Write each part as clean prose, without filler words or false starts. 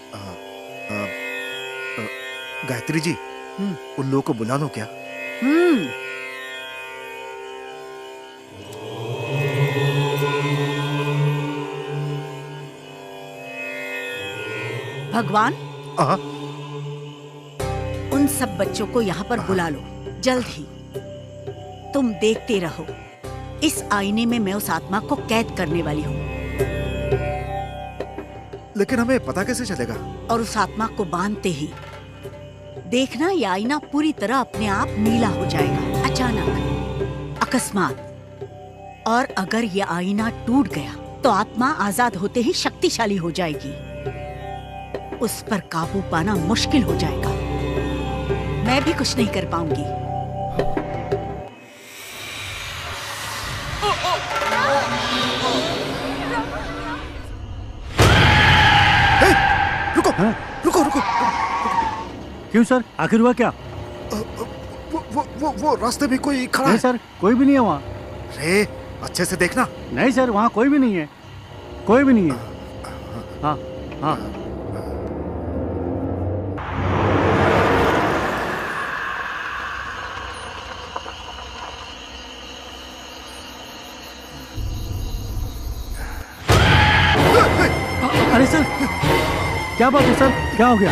आ, आ, गायत्री जी, उन लोगों को बुला लो क्या? भगवान, उन सब बच्चों को यहाँ पर बुला लो जल्द ही। तुम देखते रहो, इस आईने में मैं उस आत्मा को कैद करने वाली हूँ। लेकिन हमें पता कैसे चलेगा? और उस आत्मा को बांधते ही देखना, ये आईना पूरी तरह अपने आप नीला हो जाएगा, अचानक, अकस्मात। और अगर ये आईना टूट गया तो आत्मा आजाद होते ही शक्तिशाली हो जाएगी। उस पर काबू पाना मुश्किल हो जाएगा। मैं भी कुछ नहीं कर पाऊंगी। रुको, रुको, रुको। क्यों सर, आखिर हुआ क्या? वो रास्ते में कोई खड़ा है। नहीं सर, कोई भी नहीं है वहाँ। अरे अच्छे से देखना। नहीं सर, वहाँ कोई भी नहीं है, कोई भी नहीं है। हाँ हाँ। अरे सर, क्या बात है सर, क्या हो गया?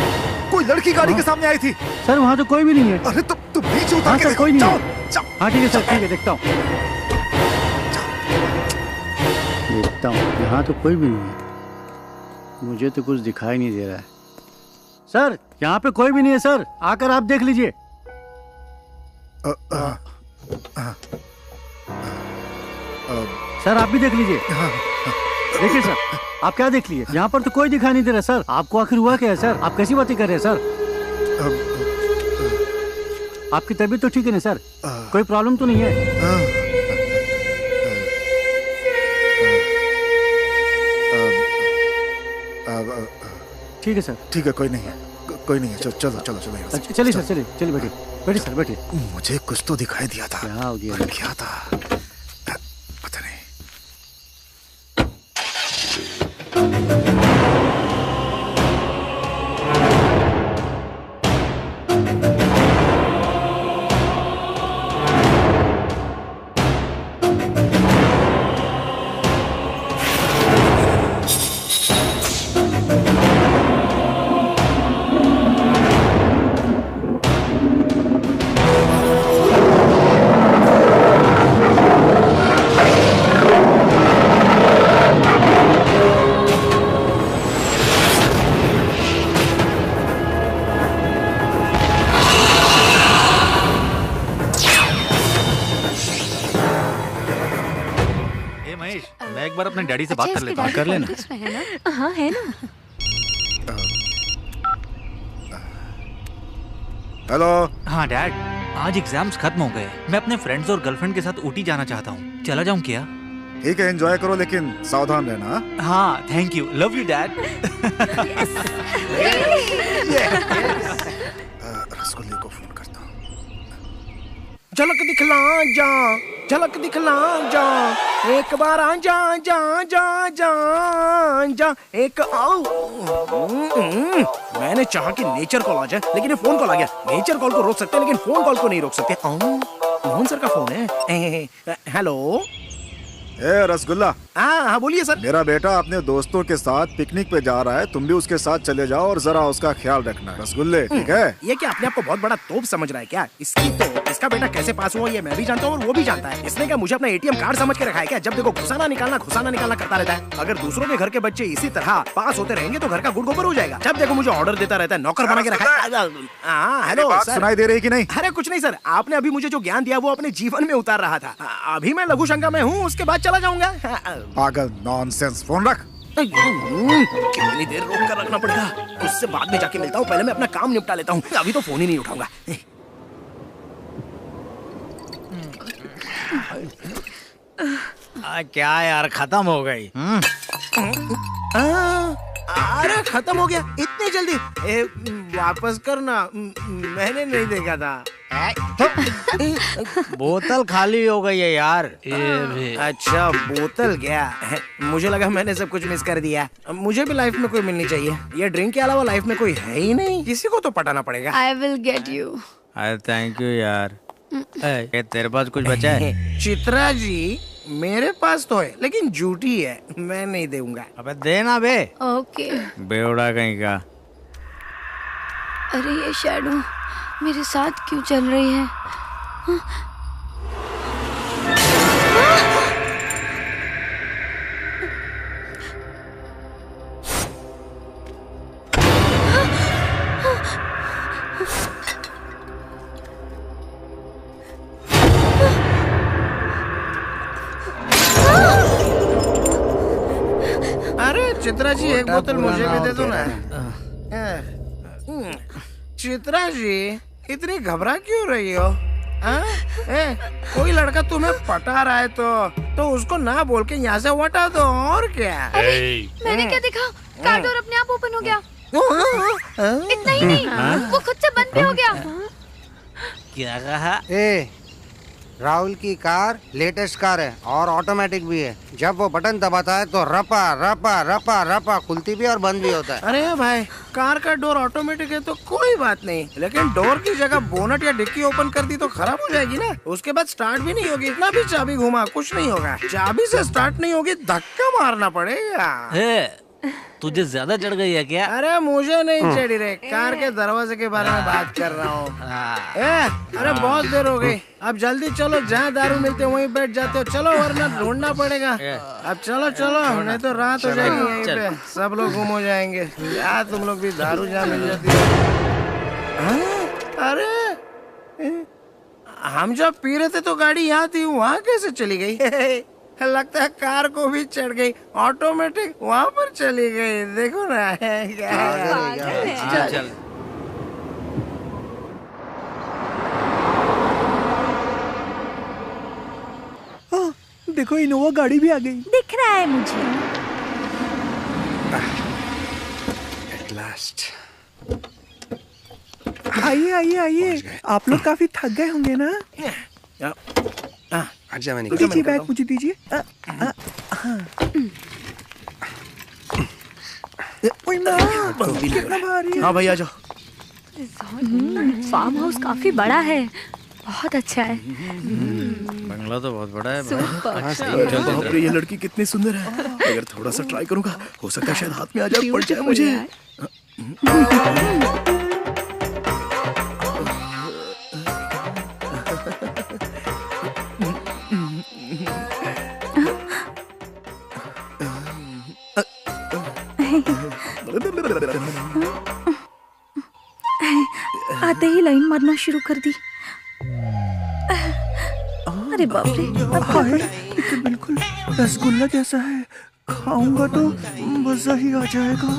कोई लड़की गाड़ी के सामने आई थी। सर वहाँ तो कोई भी नहीं है। अरे तुम नीचे उतार हाँ के सर, देखो। कोई नहीं जाओ, है। जाओ। हाँ ठीक है सर, ठीक है, देखता हूँ देखता हूँ। यहाँ तो कोई भी नहीं है, मुझे तो कुछ दिखाई नहीं दे रहा है। सर यहाँ पे कोई भी नहीं है सर, आकर आप देख लीजिए। सर आप भी देख लीजिए। देखिए सर, आप क्या देख लिए? यहाँ पर तो कोई दिखाई नहीं दे रहा सर। आपको आखिर हुआ क्या है सर? आप कैसी बातें कर रहे हैं सर? आपकी तबीयत तो ठीक है ना सर? कोई प्रॉब्लम तो नहीं है? ठीक है सर, ठीक है, कोई नहीं है, कोई नहीं है। चलो चलो चलो चलो यहाँ से। चलिए सर, चलिए चलिए, बैठिए बैठिए सर, बैठिए। मुझे कुछ तो दिखाई दिया था। क्या हो गया? पर क्या था पता नहीं। अपने डैडी से बात कर लेता हूँ। कर लेना। हाँ है ना। हेलो। हाँ डैड, आज एग्जाम्स खत्म हो गए। मैं अपने फ्रेंड्स और गर्लफ्रेंड के साथ ऊटी जाना चाहता हूँ। चला जाऊँ क्या? ठीक है, एंजॉय करो लेकिन सावधान रहना। हाँ thank you, love you dad. रसगुल्ले को फोन करता हूँ। झलक दिखला जा, झलक दिखला जा, एक बार आ जा जा जा जा जा, एक आओ। मैंने चाहा कि नेचर कॉल आ जाए, लेकिन ये फोन कॉल आ गया। नेचर कॉल को रोक सकते हैं लेकिन फोन कॉल को नहीं रोक सकते। मोहन सर का फोन है। हेलो। ए रसगुल्ला। हाँ बोलिए सर। मेरा बेटा अपने दोस्तों के साथ पिकनिक पे जा रहा है, तुम भी उसके साथ चले जाओ और जरा उसका ख्याल रखना। रसगुल्ले, ठीक है? ये क्या अपने आप को बहुत बड़ा तोप समझ रहा है क्या? इसका बेटा कैसे पास हुआ ये मैं भी जानता हूँ और वो भी जानता है। इसने क्या मुझे अपना एटीएम कार्ड समझ के रखा है क्या? जब देखो घुसाना निकालना करता रहता है। अगर दूसरों के घर के बच्चे इसी तरह पास होते रहेंगे तो घर का गुड़ गोबर हो जाएगा। जब देखो मुझे ऑर्डर देता रहता है, नौकर बना के रखा है। हाँ हेलो सर। सुनाई दे रही कि नहीं? अरे कुछ नहीं सर, आपने अभी मुझे जो ज्ञान दिया वो अपने जीवन में उतार रहा था। अभी मैं लघु शंका में हूँ, उसके बाद चला जाऊंगा। पागल, नॉनसेंस। फोन रख। कितनी देर रोक कर रखना पड़ेगा? उससे बाद में जाके मिलता हूँ, पहले मैं अपना काम निपटा लेता हूँ। अभी तो फोन ही नहीं उठाऊंगा। क्या यार, खत्म हो गई? अरे खत्म हो गया इतनी जल्दी? वापस करना, मैंने नहीं देखा था। बोतल खाली हो गई है यार। अच्छा बोतल क्या? मुझे लगा मैंने सब कुछ मिस कर दिया। मुझे भी लाइफ में कोई मिलनी चाहिए। ये ड्रिंक के अलावा लाइफ में कोई है ही नहीं। किसी को तो पटाना पड़ेगा। I will get you. अरे थैंक यू यार। ए, तेरे पास कुछ बचा है? चित्रा जी मेरे पास तो है लेकिन झूठी है, मैं नहीं दूंगा। अबे देना बे। Okay. बेवड़ा कहीं का। अरे ये शैडो मेरे साथ क्यों चल रही है? अरे चित्रा जी एक बोतल मुझे भी दे दो ना। चित्रा जी इतनी घबरा क्यों रही हो? कोई लड़का तुम्हें पटा रहा है तो उसको ना बोल के यहाँ से हटा दो और क्या। अरे मैंने क्या देखा? कार डोर अपने आप ओपन हो गया। इतना ही नहीं, वो खुद से बंद भी हो गया। क्या कहा? राहुल की कार लेटेस्ट कार है और ऑटोमेटिक भी है। जब वो बटन दबाता है तो रपा रपा रपा रपा खुलती भी और बंद भी होता है। अरे भाई कार का डोर ऑटोमेटिक है तो कोई बात नहीं, लेकिन डोर की जगह बोनट या डिक्की ओपन कर दी तो खराब हो जाएगी ना। उसके बाद स्टार्ट भी नहीं होगी। इतना भी चाबी घुमा कुछ नहीं होगा। चाबी से स्टार्ट नहीं होगी, धक्का मारना पड़ेगा। तुझे ज्यादा चढ़ गई है क्या? अरे मुझे नहीं चढ़ी रे, कार के दरवाजे के बारे में बात कर रहा हूँ। अरे बहुत देर हो गई, अब जल्दी चलो। जहाँ दारू मिलते वहीं बैठ जाते हो। चलो वरना ढूंढना पड़ेगा। अब चलो चलो, नहीं तो रात हो जाएगी यहीं पे। सब लोग गुम हो जाएंगे। यार तुम लोग भी दारू जहाँ मिल जाती है। अरे हम जब पी रहे थे तो गाड़ी यहाँ थी, वहाँ कैसे चली गई? लगता है कार को भी चढ़ गई, ऑटोमेटिक वहाँ पर चली गई। देखो ना चल। देखो इनोवा गाड़ी भी आ गई। दिख रहा है मुझे। At last. आइए आइए आइए, आप लोग काफी थक गए होंगे ना? अच्छा मैंने दीजिए बैग, मुझे दीजिए। कितना भारी है। हाँ भाई आ जाओ। फार्म हाउस काफी बड़ा है, बहुत अच्छा है। बंगला तो बहुत बड़ा है। बाप रे, ये लड़की कितनी सुंदर है। अगर थोड़ा सा ट्राई करूंगा हो सकता है शायद हाथ में आ जाए, पड़ जाए मुझे। आते ही लाइन मारना शुरू कर दी। अरे बाप रे, हाय, ये बिल्कुल रसगुल्ला जैसा है। खाऊंगा तो मजा ही आ जाएगा।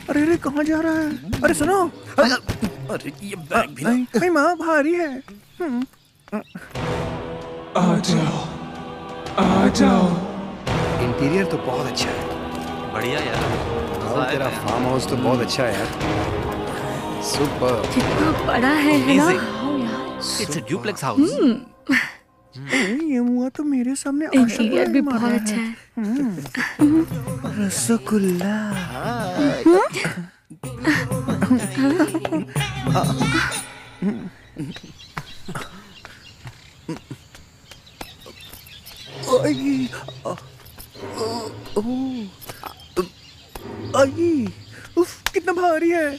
अरे अरे कहाँ जा रहा है? अरे सुनो, अरे ये बैग भी नहीं माँ, भारी है। आ जाओ। इंटीरियर तो बहुत अच्छा है। बढ़िया यार। तेरा फार्म हाउस तो बहुत अच्छा है यार। सुपर। कितना बड़ा है ना? It's a duplex house. ये मुआ तो मेरे सामने इंटीरियर भी बहुत अच्छा है। रसगुल्ला। कितना भारी है।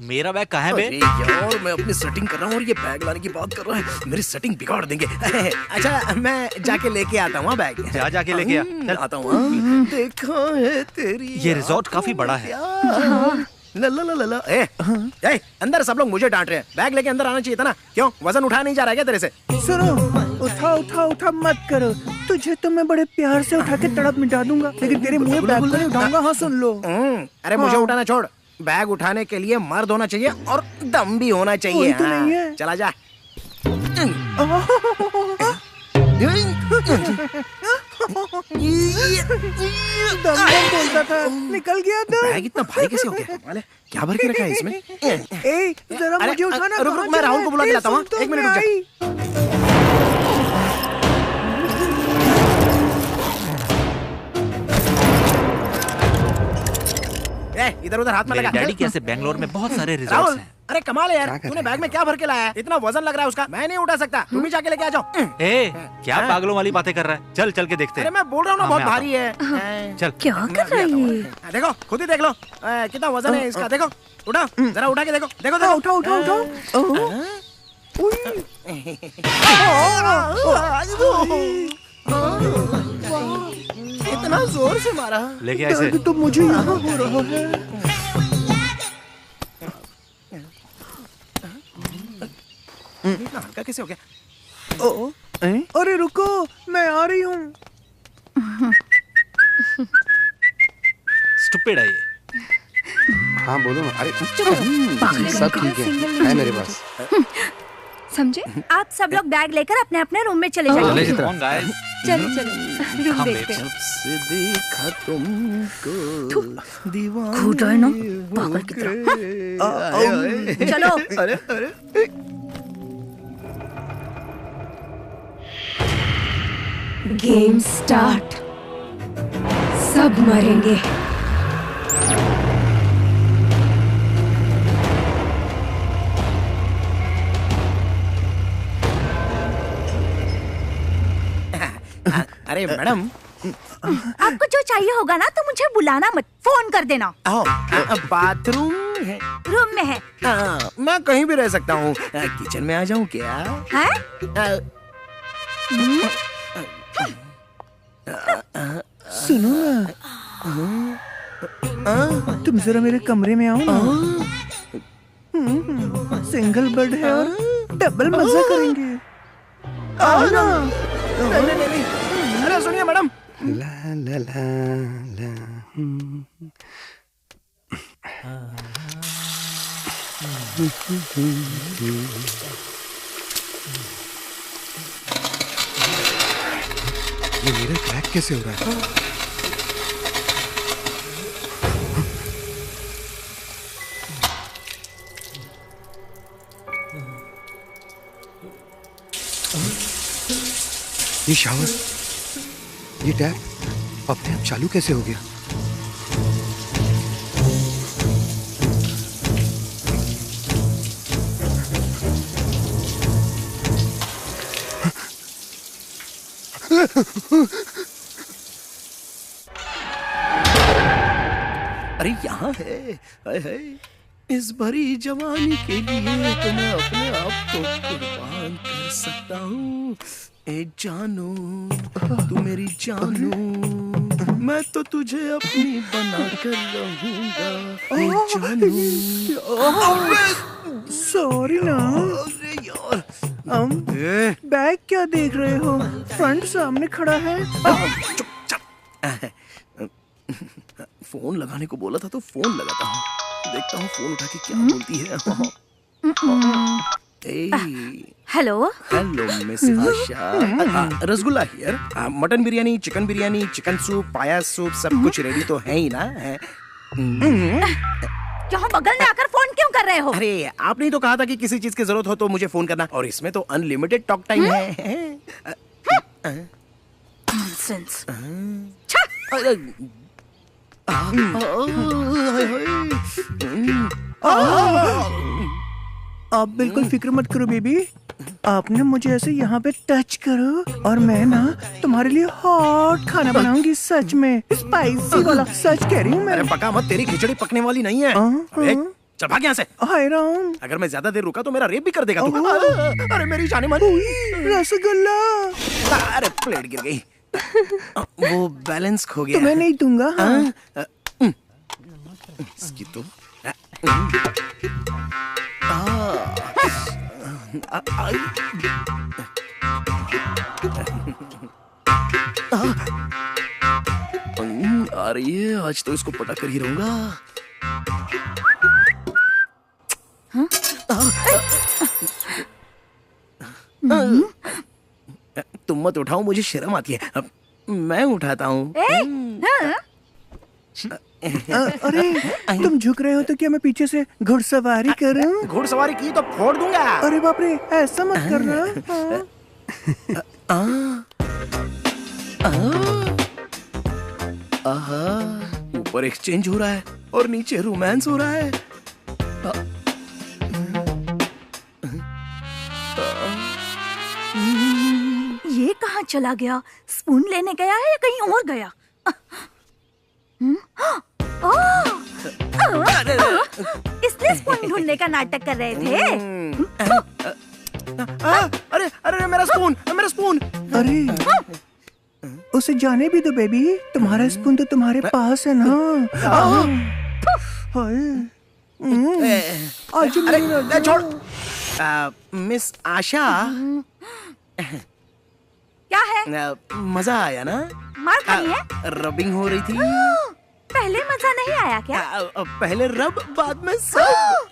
मेरा बैग कहाँ है बे? यार मैं अपनी सेटिंग कर रहा हूँ और ये बैग लाने की बात कर रहा है। मेरी सेटिंग बिगाड़ देंगे। अच्छा मैं जाके लेके आता हूँ बैग। जाके लेके आ। चल आता हूँ। देखा है तेरी ये रिजॉर्ट काफी बड़ा है। ला ए, अंदर सब लोग मुझे डांट रहे हैं। बैग लेके अंदर आना चाहिए था ना। क्यों वजन उठा नहीं जा रहा है क्या तेरे से? सुनो, उठा मत करो। तुझे तो मैं बड़े प्यार से उठा के तड़प मिटा दूंगा, लेकिन तेरे मुंह बैग को नहीं उठाऊंगा। हाँ सुन लो। अरे मुझे उठाना छोड़। बैग उठाने के लिए मर्द होना चाहिए और दम भी होना चाहिए। तो नहीं है। चला जा। बोलता था, निकल गया दम। बैग इतना भारी कैसे हो गया? कमाल है, क्या भर के रखा है इसमें? ए, जरा मुझे उठाना। रुक, मैं राहुल को बुला के लाता हूँ। एक मिनट रुक जा। इधर उधर हाथ में लगा। डैडी के ऐसे बेंगलोर में बहुत सारे रिजॉर्ट्स राहुल, हैं। अरे कमाल है यार, तूने बैग में क्या भर के लाया है? इतना वजन लग रहा है उसका, मैं नहीं उठा सकता। तुम ही जाके लेके आ जाओ। ए, क्या पागलों वाली बातें कर रहा है? चल चल के देखते हैं। अरे मैं बोल रहा हूँ ना, हाँ, बहुत मैं भारी है। चल। क्या कर रहा है ये? देखो, खुद ही देख लो कितना वजन है इसका। देखो, उठा, जरा उठा के देखो। देखो, देखो, उठाओ, उठाओ, उठाओ। इतना जोर से मारा। लेके ऐसे तो मुझे यहाँ हो रहा है। इतना हल्का कैसे हो गया? अरे रुको, मैं आ रही हूँ। स्टूपिड है ये। हाँ बोलो ना। अरे सब ठीक है मेरे पास। समझे? आप सब लोग बैग लेकर अपने अपने रूम में चले जाइए। Come on, guys. चलो चलो रूम देखते हैं। से देखा तुमको दीवाना खुद है ना, पागल की तरह। चलो। अरे अरे गेम स्टार्ट। सब मरेंगे। अरे मैडम, आपको जो चाहिए होगा ना तो मुझे बुलाना मत, फोन कर देना। बाथरूम है? रूम में है। मैं कहीं भी रह सकता हूँ। किचन में आ जाऊँ क्या? हैं? सुनो ना, तुम जरा मेरे कमरे में आओ ना। सिंगल बेड है और डबल मजा करेंगे। आओ ना। नहीं। अरे सुनिए मैडम। ला ला ला ला। ये मेरा क्रैक कैसे हो रहा है? ये शावर, ये टैप अपने आप चालू कैसे हो गया? अरे यहाँ है। हाय हाय, इस भरी जवानी के लिए तो मैं अपने आप को कुर्बान कर सकता हूँ। ए जानू, तू मेरी जानू, मैं तो तुझे अपनी बना कर रहूंगा। ए जानू। सॉरी ना। अरे यार, बैग क्या देख रहे हो? फ्रंट सामने खड़ा है। चुप। फोन लगाने को बोला था तो फोन लगाता हूँ। देखता हूँ फोन उठा के क्या बोलती है। Hello hello miss Asha. Rasgulla here. Mutton biryani, chicken biryani, chicken soup, पाया सूप, सब कुछ रेडी तो है ही ना? यहाँ बगल में आकर फोन क्यों कर रहे हो? अरे आपने ही तो कहा था कि किसी चीज की जरूरत हो तो मुझे फोन करना, और इसमें तो अनलिमिटेड टॉक टाइम है। नॉनसेंस। आप बिल्कुल फिक्र मत करो बेबी। आपने मुझे ऐसे यहाँ पे टच करो और मैं ना तुम्हारे लिए हॉट खाना बनाऊंगी। सच में स्पाइसी वाला, सच कह रही हूँ मैं। अरे पका मत, तेरी खिचड़ी पकने वाली नहीं है। चल भाग यहाँ से। हाय राम, अगर मैं ज्यादा देर रुका तो मेरा रेप भी कर देगा तू। अरे मेरी जाने मन। रसगुल्ला। अरे प्लेट गिर गई। वो बैलेंस खो गया। मैं नहीं दूंगा। इसकी तो आ रही है। आज तो इसको पटा कर ही रहूंगा। तुम मत उठाओ, मुझे शर्म आती है। मैं उठाता हूँ। अरे तुम झुक रहे हो तो क्या मैं पीछे से घुड़सवारी करूं? घुड़सवारी की तो फोड़ दूंगा। अरे बाप रे, ऐसा मत करना। ऊपर एक्सचेंज हो रहा है और नीचे रोमांस हो रहा है। ये कहाँ चला गया? स्पून लेने गया है या कहीं और गया? इसलिए स्पून ढूंढने का नाटक कर रहे थे। अरे अरे मेरा स्पून, मेरा स्पून। अरे उसे जाने भी दो बेबी, तुम्हारा स्पून तो तुम्हारे पास है ना। अरे छोड़। मिस आशा, क्या है? मजा आया ना? मार खाई है? रबिंग हो रही थी। पहले मजा नहीं आया क्या? पहले रब, बाद में सब।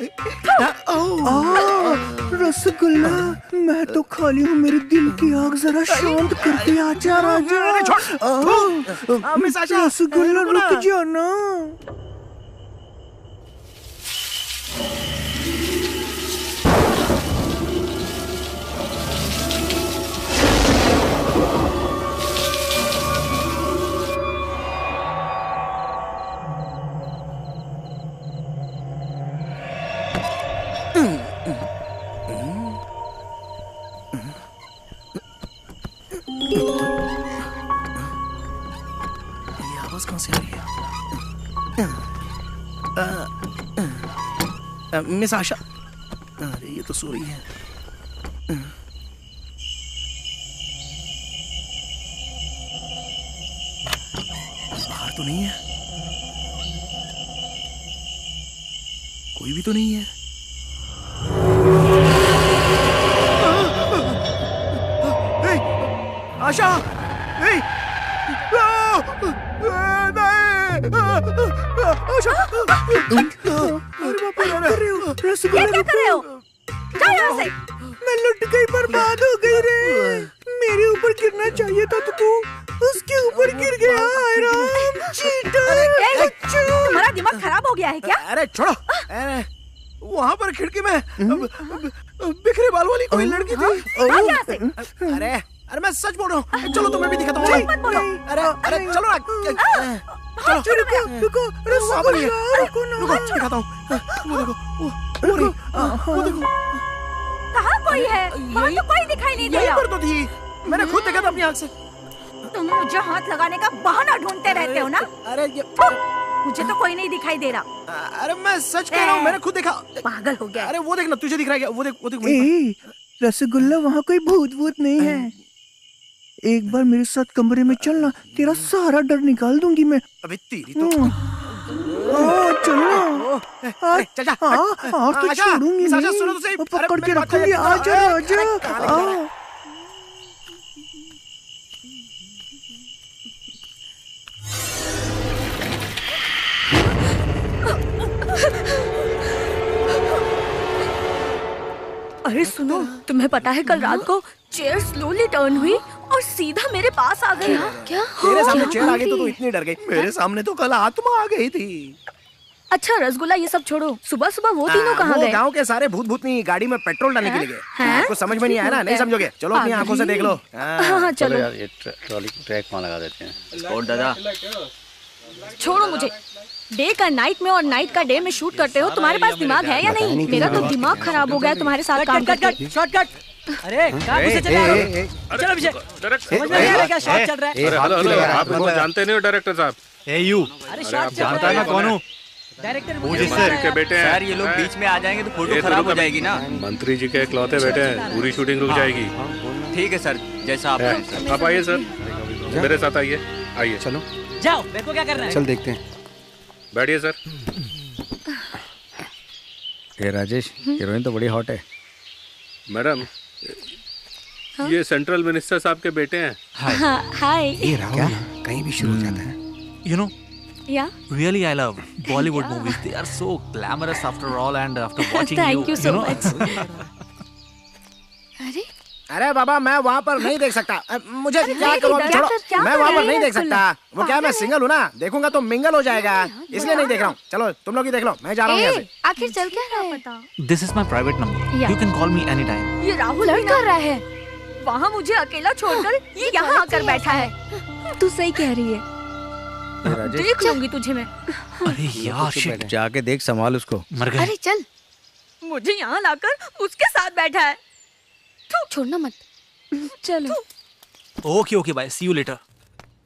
रसगुल्ला, मैं तो खाली हूँ, मेरे दिल की आग जरा शांत करके आजा राजा। मिस आशा, रसगुल्ला रुक जाना। कहाँ से आ रही है? मिस आशा, अरे ये तो सो रही है। बाहर तो नहीं है, कोई भी तो नहीं है। आशा, ये क्या कर रहे हो? जाओ यहाँ से। मैं लुट गई, बर्बाद हो गई रे। मेरे ऊपर गिरना चाहिए था तो तू उसके ऊपर गिर गया। चीटर। तुम्हारा दिमाग खराब हो गया है क्या? अरे छोड़ो। अरे वहाँ पर खिड़की में बिखरे बाल वाली कोई लड़की थी। अरे अरे मैं सच बोल रहा हूँ, चलो तुम्हें भी दिखाता हूँ। अरे अरे चलो ना, रुको, रुको दिखाता हूँ। वो देखो। कहाँ कोई है? वहाँ तो कोई दिखाई नहीं दे रहा। यहीं पर तो थी, मैंने खुद देखा था अपनी आँख से। तुम मुझे हाथ लगाने का बहाना ढूंढते रहते हो ना? अरे मुझे तो कोई नहीं दिखाई दे रहा। अरे मैं सच कह रहा हूँ, मैंने खुद देखा। पागल हो गया। अरे वो देखना, तुझे दिख रहा है क्या? वो देख। रसगुल्ला, वहाँ कोई भूत नहीं है। एक बार मेरे साथ कमरे में चलना, तेरा सारा डर निकाल दूंगी मैं। अबे तेरी तो चलना। आज तो छोड़ूंगी नहीं, पकड़ के रखूंगी। आजा आजा। अरे सुनो, तुम्हें पता है कल रात को चेयर स्लोली टर्न हुई और सीधा मेरे पास आ गई। क्या? तेरे सामने चेयर आ गई तो तू इतनी डर गई। मेरे सामने तो कल आत्मा आ गई थी। अच्छा रसगुल्ला, ये सब छोड़ो, सुबह सुबह वो तीनों कहाँ गए? गांव के सारे भूत-भूतनी गाड़ी में पेट्रोल डालने के लिए गए। आपको समझ में नहीं आया ना? नहीं समझोगे? चलो अपनी आंखों से देख लो। हाँ चलो यार, ये ट्रॉली ट्रैक वहाँ लगा देते हैं। और दादा छोड़ो मुझे। डे का नाइट में और नाइट का डे में शूट करते हो, तुम्हारे पास दिमाग है या नहीं? मेरा तो दिमाग खराब हो गया तुम्हारे साथ काम करके। शॉर्टकट। अरे कहाँ घुसे चले आ रहे हो? चलो विजय, समझ में नहीं आ रहा क्या शॉट चल रहा है? हेलो, आप मुझे जानते नहीं हो डायरेक्टर साहब? यू, अरे शॉट जानता है ना कौन हूँ? डायरेक्टर मुझे के बेटे हैं। सर ये लोग बीच में आ जाएंगे तो फोटो खराब हो जाएगी ना। मंत्री जी के इकलौते बेटे हैं, पूरी शूटिंग रुक जाएगी। ठीक है सर, जैसा आप कहें। आप आइए सर, मेरे साथ आइए। आइए चलो जाओ, मेरे को क्या करना है? चल देखते हैं। बैठिए सर। ये राजेश, हीरोइन तो बड़ी हॉट है। मैडम, ये सेंट्रल मिनिस्टर साहब के बेटे हैं। हाय। ये राहुल कहीं भी शुरू हो जाता है। You know, Yeah. really I love Bollywood movies. They are so glamorous after all, and after watching Thank you so know. much. अरे अरे बाबा मैं वहाँ पर नहीं देख सकता। मुझे क्या करूँ अभी, छोड़ो। मैं वहाँ पर नहीं देख सकता। वो क्या मैं सिंगल हूँ ना, देखूंगा तो मिंगल हो जाएगा, इसलिए नहीं देख रहा हूँ। चलो तुम लोग ही देख लो, मैं जा रहा हूँ यहाँ से। आखिर चल क्या रहा है? बता। This is my private number, you can call me any time. ये राहुल लड़ कर रहा है। वहाँ मुझे अकेला छोड़कर ये यहाँ आकर बैठा है। तू सही कह रही है। देख लूंगी तुझे मैं। अरे यार शिट, जाके देख, संभाल उसको। मर गए। अरे चल। मुझे यहाँ लाकर उसके साथ बैठा है। छोड़ना मत। चलो। Okay okay bye, see you later.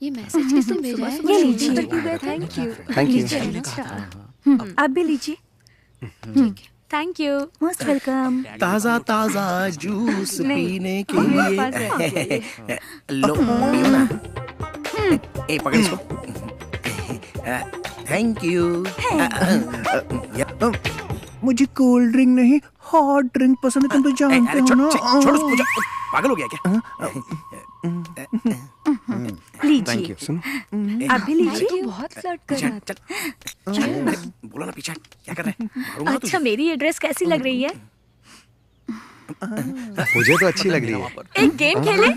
ये मैसेज किसने भेजा है? ये लीजिए। Thank you. Thank you. आप भी लीजिए। Thank you. Most welcome. ताजा ताजा जूस पीने के लिए लो पियो ना। ए पकड़ इसको। Thank you. मुझे कोल्ड ड्रिंक नहीं हॉट ड्रिंक पसंद है, तुम तो जानते हो ना। छोड़ उसको, पागल हो गया क्या? लीजिए। आप भी लीजिए। बहुत फ्लर्ट कर रहा था। बोलो ना पीछे क्या कर रहे हैं? अच्छा मेरी ये ड्रेस कैसी लग रही है? मुझे तो अच्छी लग रही है। एक गेम खेले?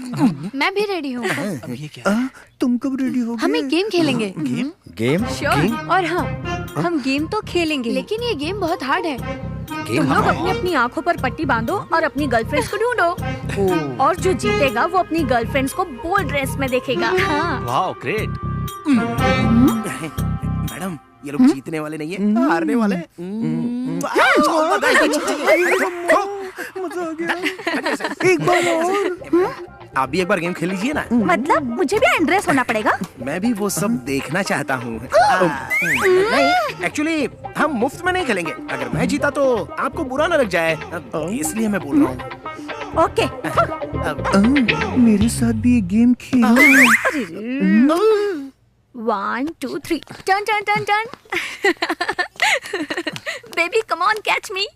मैं भी रेडी हूँ। अब ये क्या? तुम कब रेडी हो? हम एक गेम खेलेंगे। गेम? श्योर। और हाँ, हम गेम तो खेलेंगे, लेकिन ये गेम बहुत हार्ड है। तुम लोग अपनी अपनी आँखों पर पट्टी बांधो और अपनी गर्लफ्रेंड्स को ढूंढो, और जो जीतेगा वो अपनी गर्लफ्रेंड्स को बोल्ड ड्रेस में देखेगा। हाँ। Wow great. मैडम ये लोग जीतने वाले नहीं है, हारने वाले हैं। मजा आ गया। एक बार और। आप भी एक बार गेम खेल लीजिए ना। मतलब मुझे भी अनड्रेस होना पड़ेगा? मैं भी वो सब देखना चाहता हूँ। नहीं एक्चुअली हम मुफ्त में नहीं खेलेंगे, अगर मैं जीता तो आपको बुरा न लग जाए, इसलिए मैं बोल रहा हूँ। ओके। मेरे साथ भी एक game Khelo. 1 2 3 turn turn turn turn. Baby come on catch मी।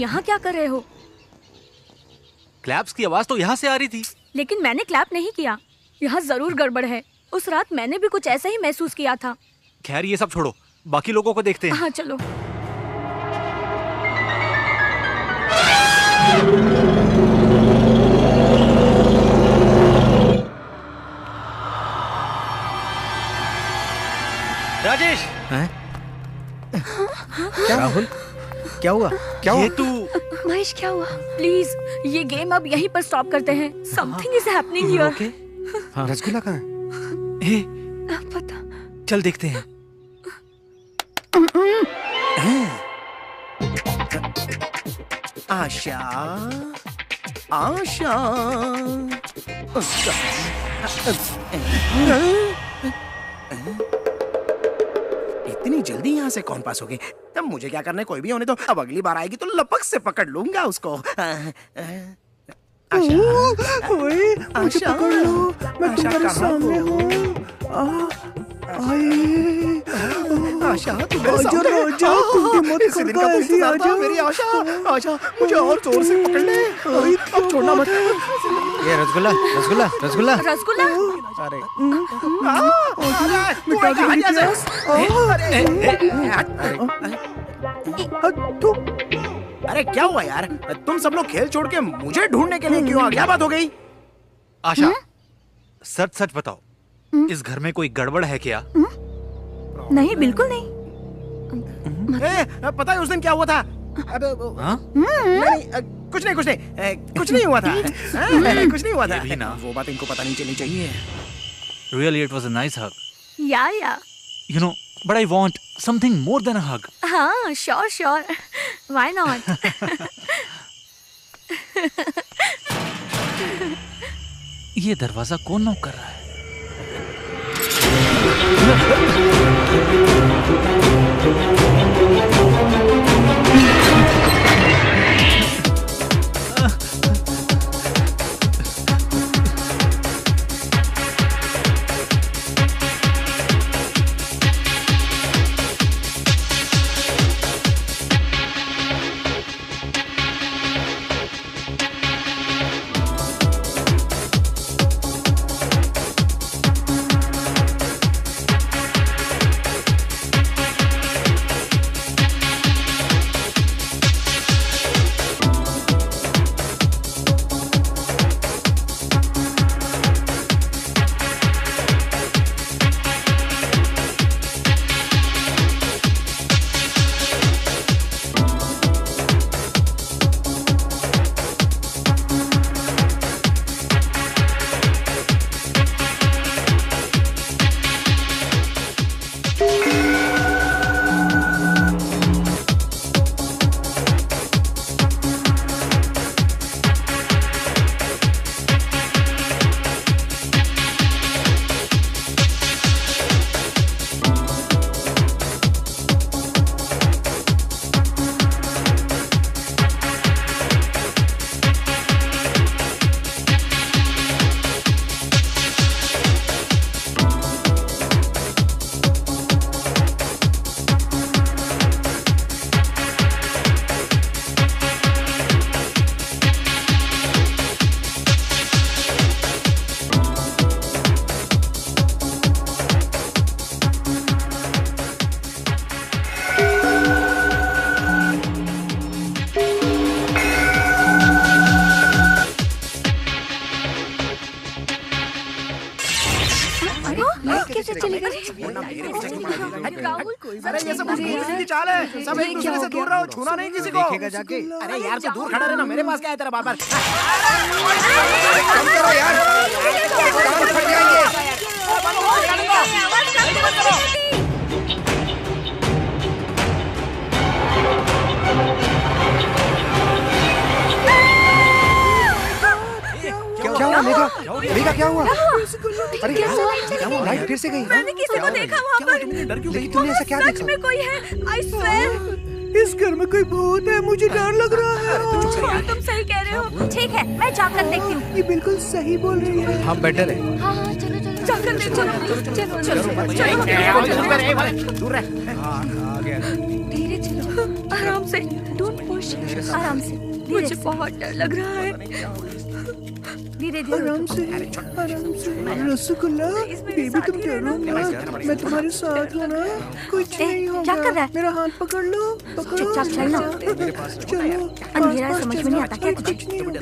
यहाँ क्या कर रहे हो? क्लैप्स की आवाज तो यहाँ से आ रही थी। लेकिन मैंने क्लैप नहीं किया। यहाँ जरूर गड़बड़ है। उस रात मैंने भी कुछ ऐसा ही महसूस किया था। खैर ये सब छोड़ो, बाकी लोगों को देखते हैं। हाँ चलो। राजेश। क्या राहुल, क्या हुआ? क्या हुआ? ये तू महेश क्या हुआ? प्लीज ये गेम अब यहीं पर स्टॉप करते हैं। Something is happening here. हाँ। रसगुल्ला कहाँ है? पता। चल देखते हैं। आशा, आशा, इतनी जल्दी यहाँ से कौन पास हो गए? तब मुझे क्या करना है, कोई भी होने तो। अब अगली बार आएगी तो लपक से पकड़ लूंगा उसको। ओए, मुझे पकड़ लो, मैं तुम्हारे सामने हूँ। आशा तुम मेरे सामने हो। इसी दिन का तो इंतजार था मेरी आशा। आशा मुझे और जोर से पकड़ ले, अब छोड़ना मत। ये रसगुल्ला, रसगुल्ला, रसगुल्ला। रसगुल्ला। अरे अरे क्या हुआ यार? तुम सब लोग खेल छोड़ के मुझे ढूंढने के लिए क्यों आ? क्या बात हो गई? आशा सच सच बताओ, इस घर में कोई गड़बड़ है क्या? नहीं बिल्कुल नहीं। पता है उस दिन क्या हुआ था? नहीं, कुछ नहीं कुछ नहीं हुआ था। कुछ नहीं हुआ था। भी ना। वो बात इनको पता नहीं चलनी चाहिए। Really, it was a nice hug. या You know, but I want something more than a hug. हाँ श्योर व्हाई नॉट। ये दरवाजा कौन नॉक कर रहा है? कैसे चली गई? अरे ये सब की चाल है, सब एक दूसरे से दूर रहो, छूना नहीं किसी को। देखेगा जाके। अरे यार तू दूर खड़ा रहना, मेरे पास क्या है तेरा बार बार। कम करो यार, कान फट जाएंगे। क्या हुआ मेघा? मेघा क्या हुआ? अरे क्या हुआ? लाइट फिर से गई। मैंने किसी को देखा वहाँ पर। लेकिन तुमने ऐसा क्या देखा? सच में कोई है, I swear। इस घर में कोई भूत है, मुझे डर लग रहा है। तुम सही कह रहे हो। ठीक है, मैं जाकर देखती हूँ। ये बिल्कुल सही बोल रही है। हम बेटर है। हाँ चलो जाकर देखो। चलो दूर रह। धीरे चलो, आराम से, डोंट पुश, आराम से। मुझे बहुत डर लग रहा है। धीरे आराम से, रसगुल्ला बेबी तुम डरो मत, मैं तुम्हारे साथ हूँ ना, कुछ नहीं होगा। क्या कर रहा है? मेरा हाथ पकड़ लो, पकड़ो। चुपचाप चलना। चलो, अंधेरा समझ में नहीं आता क्या तुझे? कुछ नहीं होगा।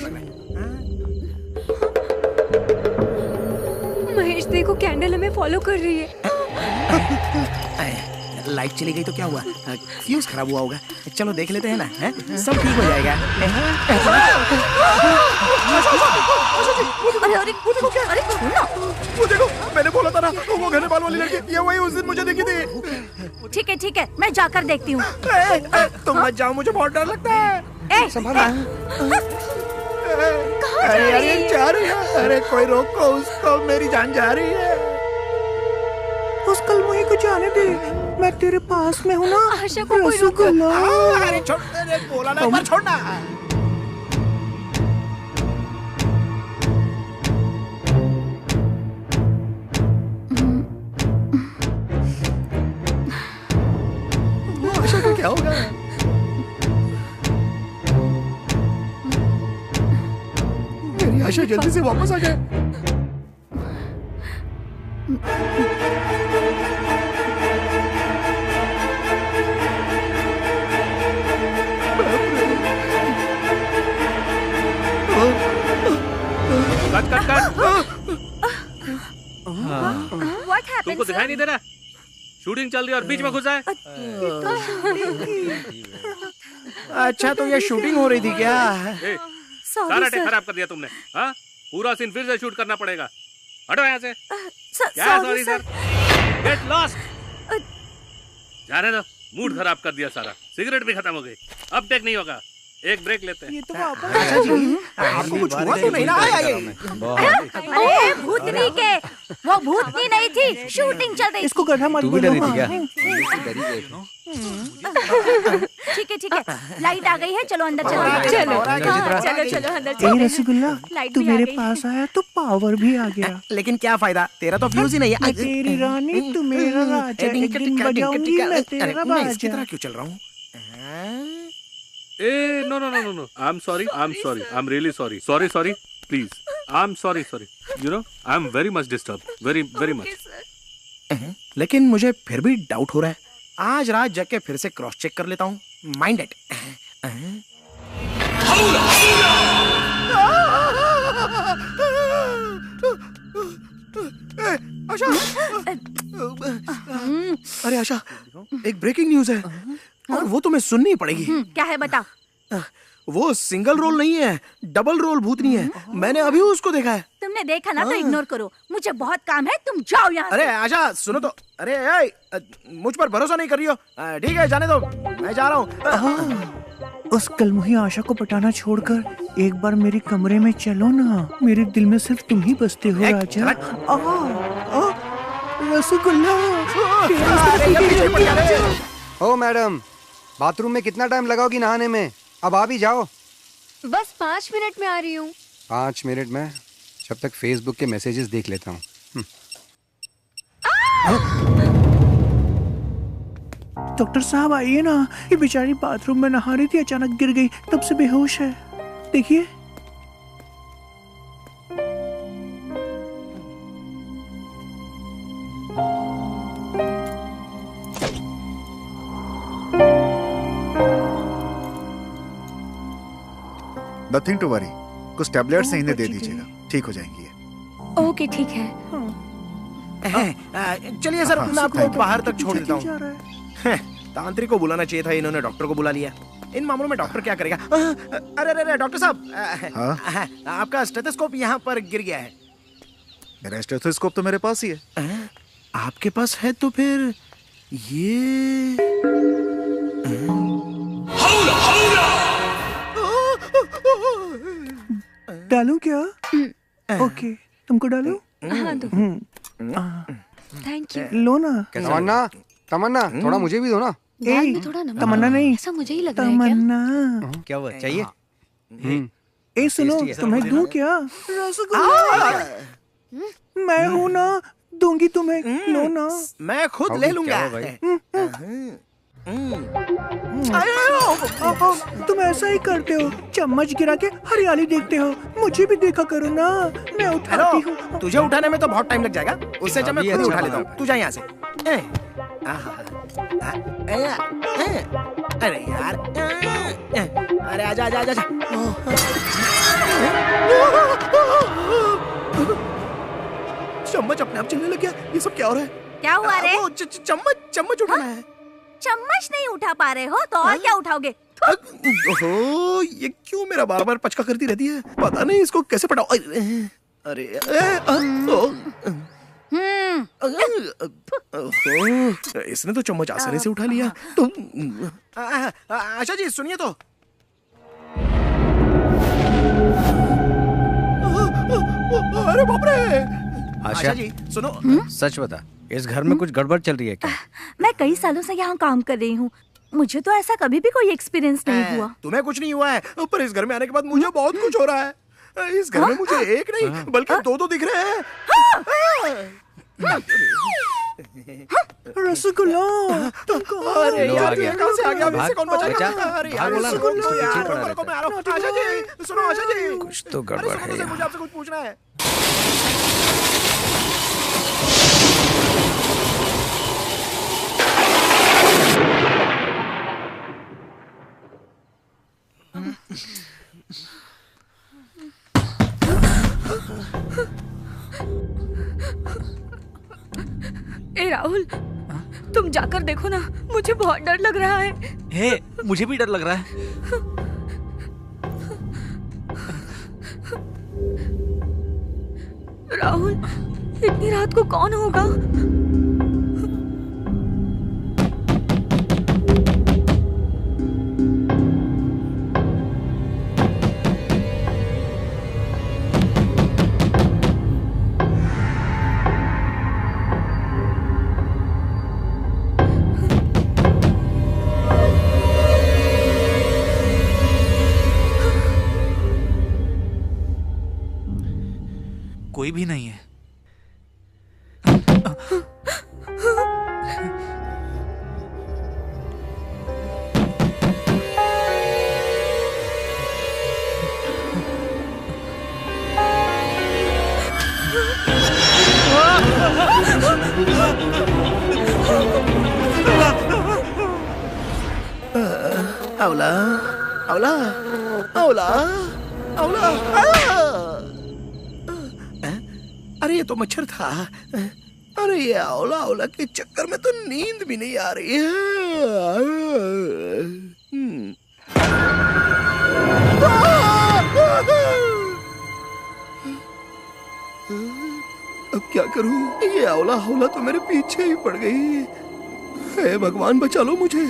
महेश देखो, कैंडल हमें फॉलो कर रही है। लाइट चली गई तो क्या हुआ? फ्यूज खराब हुआ होगा। चलो देख लेते हैं ना, हैं? सब ठीक हो जाएगा। अरे सुनो। वो देखो, मैंने बोला था ना, वो घने बाल वाली लड़की, ये वही उस दिन मुझे दिखी थी। ठीक है, मैं जाकर देखती हूँ। तुम मत जाओ, मुझे बहुत डर लगता है। संभालो। अरे जा रही है। अरे कोई रोको उसको, मेरी जान जा रही है। उस कल मुझे को जाने दे, मैं तेरे पास में हूँ ना। आशा को कोई रोको। अरे छोड़, बोला ना एक बार छोड़ना। आशा को क्या होगा? मेरी आशा जल्दी से वापस आ जाए। कट। What happened, तुमको दिखाई नहीं दे रहा? शूटिंग चल रही है और बीच में घुसा है। अच्छा तो ये शूटिंग हो रही थी क्या? सारा टेक खराब कर दिया तुमने। हाँ, पूरा सीन फिर से शूट करना पड़ेगा। हटो यहाँ से। क्या सॉरी सर? Get lost. जाने दो, मूड खराब कर दिया सारा। सिगरेट भी खत्म हो गई, अब टेक नहीं होगा। एक ब्रेक लेते हैं। ये तो अच्छा जी, आपको कुछ हुआ तो नहीं ना? अरे भूतनी के, वो भूतनी नहीं थी, शूटिंग चल रही। इसको गधा मत बोलो। ठीक है, लाइट आ गई है, चलो अंदर चलो अंदर चलो। ए रसगुल्ला, तू मेरे पास आया तो पावर भी आ गया। लेकिन क्या फायदा, तेरा तो फ्यूज ही नहीं है। मैं तेरी रानी, तू मेरा राजा। एक दिन बजाऊंगी मैं तेरा बाजा। इसकी तरह क्यों चल रहा हूँ? Ah no no no no no, I am sorry, I am really sorry, sorry please, I am sorry, you know I am very much disturb, very much. लेकिन मुझे फिर भी डाउट हो रहा है। आज रात जग के फिर से क्रॉस चेक कर लेता हूँ। Mind it. आशा, अरे आशा, एक ब्रेकिंग न्यूज है और वो तुम्हें सुननी पड़ेगी। क्या है बता। वो सिंगल रोल नहीं है, डबल रोल भूतनी है। मैंने अभी उसको देखा है। तुमने देखा ना तो इग्नोर करो, मुझे बहुत काम है, तुम जाओ यहाँ से। अरे आशा सुनो तो। अरे मुझ पर भरोसा नहीं कर रही हो? ठीक है जाने दो, मैं जा रहा हूँ। उस कलमुही आशा को पटाना छोड़कर एक बार मेरे कमरे में चलो ना। मेरे दिल में सिर्फ तुम ही बसते हो राजा। रसगुल्ला। ओ मैडम, बाथरूम में कितना टाइम लगाओगी नहाने में? अब आ भी जाओ। बस 5 मिनट में आ रही हूँ। 5 मिनट में? जब तक फेसबुक के मैसेजेस देख लेता हूँ। डॉक्टर साहब आइए ना, ये बेचारी बाथरूम में नहा रही थी, अचानक गिर गई, तब से बेहोश है। देखिए। नथिंग टू वरी, कुछ टैबलेट्स इन्हें दे दीजिएगा, ठीक हो जाएंगी ये। ओके ठीक है। चलिए सर, मैं आपको बाहर तक छोड़ देता हूँ। तांत्रिक को बुलाना चाहिए था, इन्होंने डॉक्टर को बुला लिया। इन मामलों में डॉक्टर क्या करेगा? अरे डॉक्टर साहब, आपका स्टेथोस्कोप यहाँ पर गिर गया है। मेरा स्टेथोस्कोप तो मेरे पास ही है। आपके पास है तो फिर ये डालूं क्या? ओके, तुमको डालूं? हाँ दो। Thank you. लो ना। तमन्ना, थोड़ा मुझे भी दो ना। तमन्ना नहीं, ऐसा मुझे ही लग रहा है। तमन्ना। क्या हुआ, चाहिए? ए सुनो, तुम्हें दूं क्या? रसगुल्ला। मैं हूँ ना, दूंगी तुम्हें, लो ना। मैं खुद ले लूंगा। तुम ऐसा ही करते हो, चम्मच गिरा के हरियाली देखते हो। मुझे भी देखा करो ना, मैं उठाती हूँ। तुझे उठाने में तो बहुत टाइम लग जाएगा, उससे अच्छा मैं खुद ही उठा लेता हूँ। तू जा यहाँ से। अरे यार, अरे आजा आजा आजा। चम्मच अपने आप चलने लग गया। ये सब क्या हो रहा है? क्या हुआ रे? चम्मच उठाना है। चम्मच नहीं उठा पा रहे हो तो और क्या उठाओगे? ओहो, ये क्यों मेरा बार बार पचका करती रहती है? पता नहीं इसको कैसे पटाओ। अरे इसने तो चम्मच आसानी से उठा लिया। तो आशा जी सुनिए तो। अरे बाप रे। आशा जी सुनो। सच बता, इस घर में कुछ गड़बड़ चल रही है क्या? मैं कई सालों से यहाँ काम कर रही हूँ, मुझे तो ऐसा कभी भी कोई एक्सपीरियंस नहीं हुआ। तुम्हें कुछ नहीं हुआ है, पर इस घर में आने के बाद मुझे बहुत कुछ हो रहा है। इस घर में मुझे एक नहीं बल्कि दो दिख रहे हैं। रसगुल्ला, अरे यार ये कहाँ से आ गया? इसे कौन बचाएगा? अरे यार रसगुल्ला यार, मैं आ रहा हूँ। आशा जी सुनो, आशा जी कुछ तो गड़बड़ है। मुझे आपसे कुछ पूछना है। ए राहुल, तुम जाकर देखो ना, मुझे बहुत डर लग रहा है। हे, मुझे भी डर लग रहा है। राहुल, इतनी रात को कौन होगा? कोई भी नहीं है। अवला, अवला, अवला, अवला। अरे ये तो मच्छर था। अरे ये अवला अवला के चक्कर में तो नींद भी नहीं आ रही है। अब क्या करूं? ये अवला अवला तो मेरे पीछे ही पड़ गई। हे भगवान बचा लो मुझे।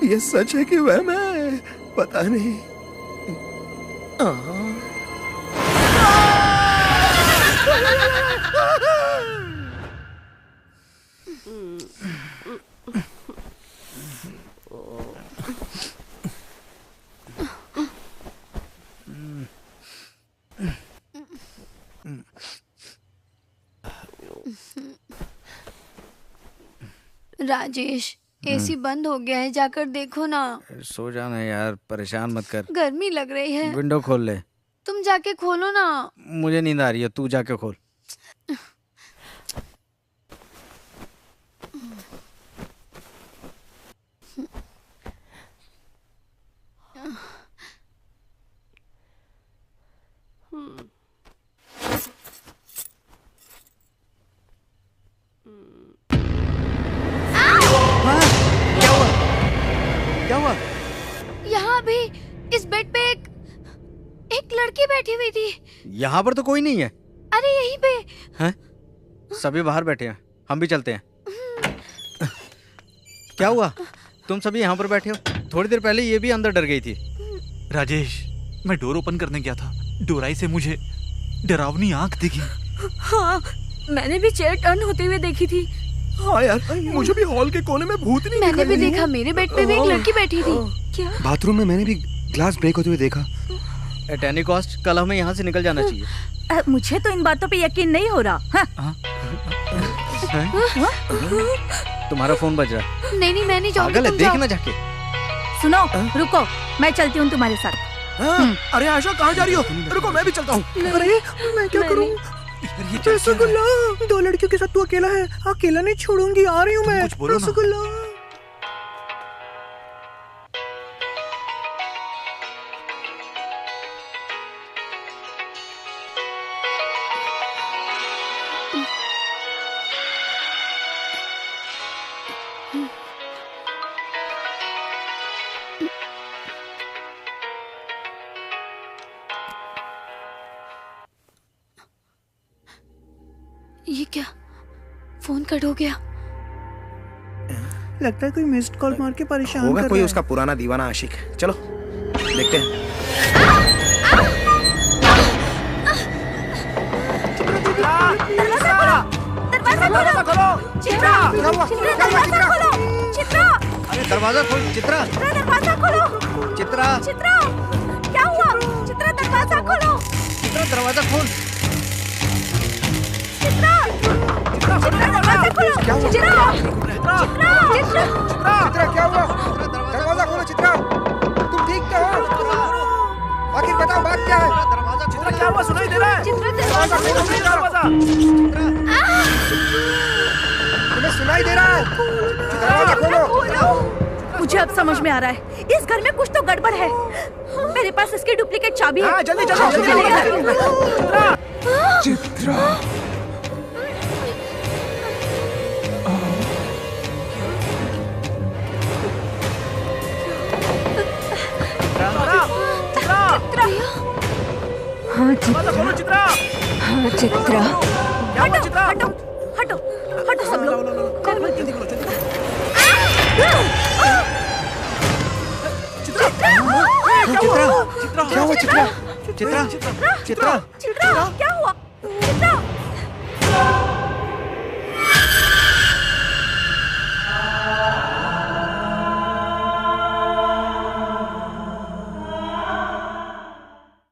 ये सच है कि वह मैं पता नहीं। राजेश, एसी बंद हो गया है, जाकर देखो ना। सो जाना यार, परेशान मत कर। गर्मी लग रही है। विंडो खोल ले। तुम जाके खोलो ना। मुझे नींद आ रही है, तू जाके खोल। क्या हुआ? यहाँ भी इस बेड पे एक लड़की बैठी हुई थी। यहाँ पर तो कोई नहीं है। अरे यहीं पे। हैं? सभी बाहर बैठे हैं, हम भी चलते हैं। क्या हुआ? तुम सभी यहाँ पर बैठे हो? थोड़ी देर पहले ये भी अंदर डर गई थी। राजेश, मैं डोर ओपन करने गया था, डोराई से मुझे डरावनी आंख दिखी। हाँ, मैंने भी चेयर टर्न होते हुए देखी थी। हाँ यार, मुझे भी हॉल के कोने में भूत नहीं मैंने भी देखा, मेरे बेड पे भी एक लड़की बैठी थी। क्या? बाथरूम में मैंने भी ग्लास ब्रेक होते हुए देखा। एट एनी कॉस्ट कल हमें यहाँ से निकल जाना चाहिए। मुझे तो इन बातों पे यकीन नहीं हो रहा। हाँ? तुम्हारा फोन बज रहा है। नहीं, मैं नहीं जाऊंगी। पागल है, देखना जाके। सुनो, रुको, मैं चलती हूँ तुम्हारे साथ। अरे आशा, कहाँ जा रही हो? रुको, मैं भी चलता हूँ। अरे मैं क्या करूँ? रसगुल्ला, 2 लड़कियों के साथ तू अकेला है। अकेला नहीं छोड़ूंगी, आ रही हूँ मैं। रसगुल्ला। ये क्या? फोन कट हो गया। लगता है कोई मिस्ड कॉल मार के परेशान होगा कर कोई रहा है। उसका पुराना दीवाना आशिक। चलो देखते हैं। दरवाजा खोलो। चित्रा, दरवाजा खोलो। चित्रा, अरे दरवाजा खोल। चित्रा, दरवाजा खोलो। चित्रा, चित्रा, क्या हुआ? चित्रा, दरवाजा खोलो। चित्रा, दरवाजा खोल। चित्रा, दरवाजा खोलो। क्या हुआ? चित्रा, चित्रा, क्या हुआ? दरवाजा खोलो चित्रा। तुम ठीक तो हो? आखिर बताओ बात क्या है? चित्रा, क्या हुआ? सुनाई दे रहा है? दरवाजा खोलो। तुम्हें सुनाई दे रहा है? दरवाजा खोलो। मुझे अब समझ में आ रहा है, इस घर में कुछ तो गड़बड़ है। मेरे पास इसकी डुप्लीकेट चाबी है। हाँ, जल्दी जल्दी। चित्रा, दरवाजा खोलो चित्रा। हाँ, चित्रा। क्या हुआ चित्रा? हटो हटो हटो सब लोग। जल्दी खोलो जल्दी। चित्रा क्या हुआ चित्रा? चित्रा चित्रा चित्रा क्या हुआ? चित्रा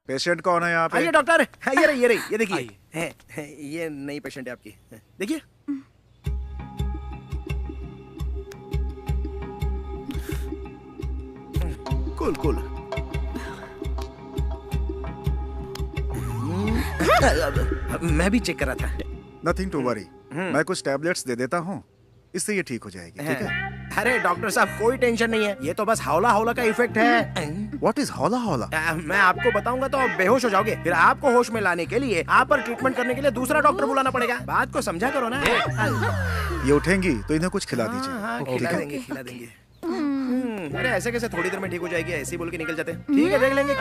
पेशेंट कौन है यहाँ पे? आइए डॉक्टर, ये रही, ये देखिए, ये नई पेशेंट है आपकी, देखिए। Cool cool. मैं भी चेक कर रहा था। नथिंग टू वरी, मैं कुछ टैबलेट्स दे देता हूँ, इससे ये ठीक हो जाएगी। ठीक है? अरे डॉक्टर साहब कोई टेंशन नहीं है, ये तो बस हौला हौला का इफेक्ट है। व्हाट इज हौला हौला? मैं आपको बताऊंगा तो आप बेहोश हो जाओगे, फिर आपको होश में लाने के लिए आप पर ट्रीटमेंट करने के लिए दूसरा डॉक्टर बुलाना पड़ेगा। बात को समझा करो ना। ये उठेंगी तो इन्हें कुछ खिला दीजिए। हाँ, खिला देंगे खिला देंगे। अरे ऐसे कैसे थोड़ी देर में ठीक हो जाएगी, ऐसे ही बोल के निकल जाते हैं। ठीक है देख लेंगे।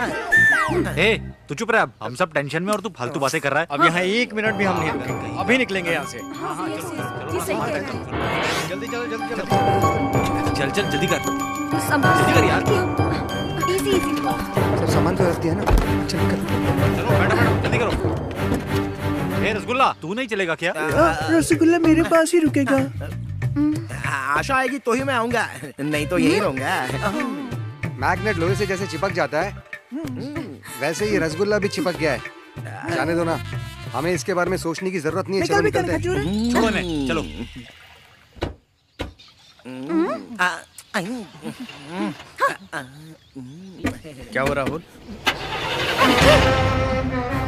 ए, तू चुप रह, हम सब टेंशन में और तू फालतू बातें कर रहा है। अब यहाँ 1 मिनट भी हम नहीं रुकेंगे, अभी निकलेंगे यहाँ से। जल्दी चलो जल्दी चलो। चल चल जल्दी कर, जल्दी कर यार। Easy easy. सब सामान तो रख दिया ना, चल कर। चलो मैडम जल्दी करो। ए रसगुल्ला, तू नहीं चलेगा क्या? रसगुल्ला मेरे पास ही रुकेगा। आशा आएगी तो ही मैं आऊंगा, नहीं तो यही रहूंगा। मैग्नेट लोहे से जैसे चिपक जाता है, वैसे ही रसगुल्ला भी चिपक गया है। जाने दो ना, हमें इसके बारे में सोचने की जरूरत नहीं है। चलो निकलते हैं। छोड़ो इन्हें, चलो। क्या हो राहुल?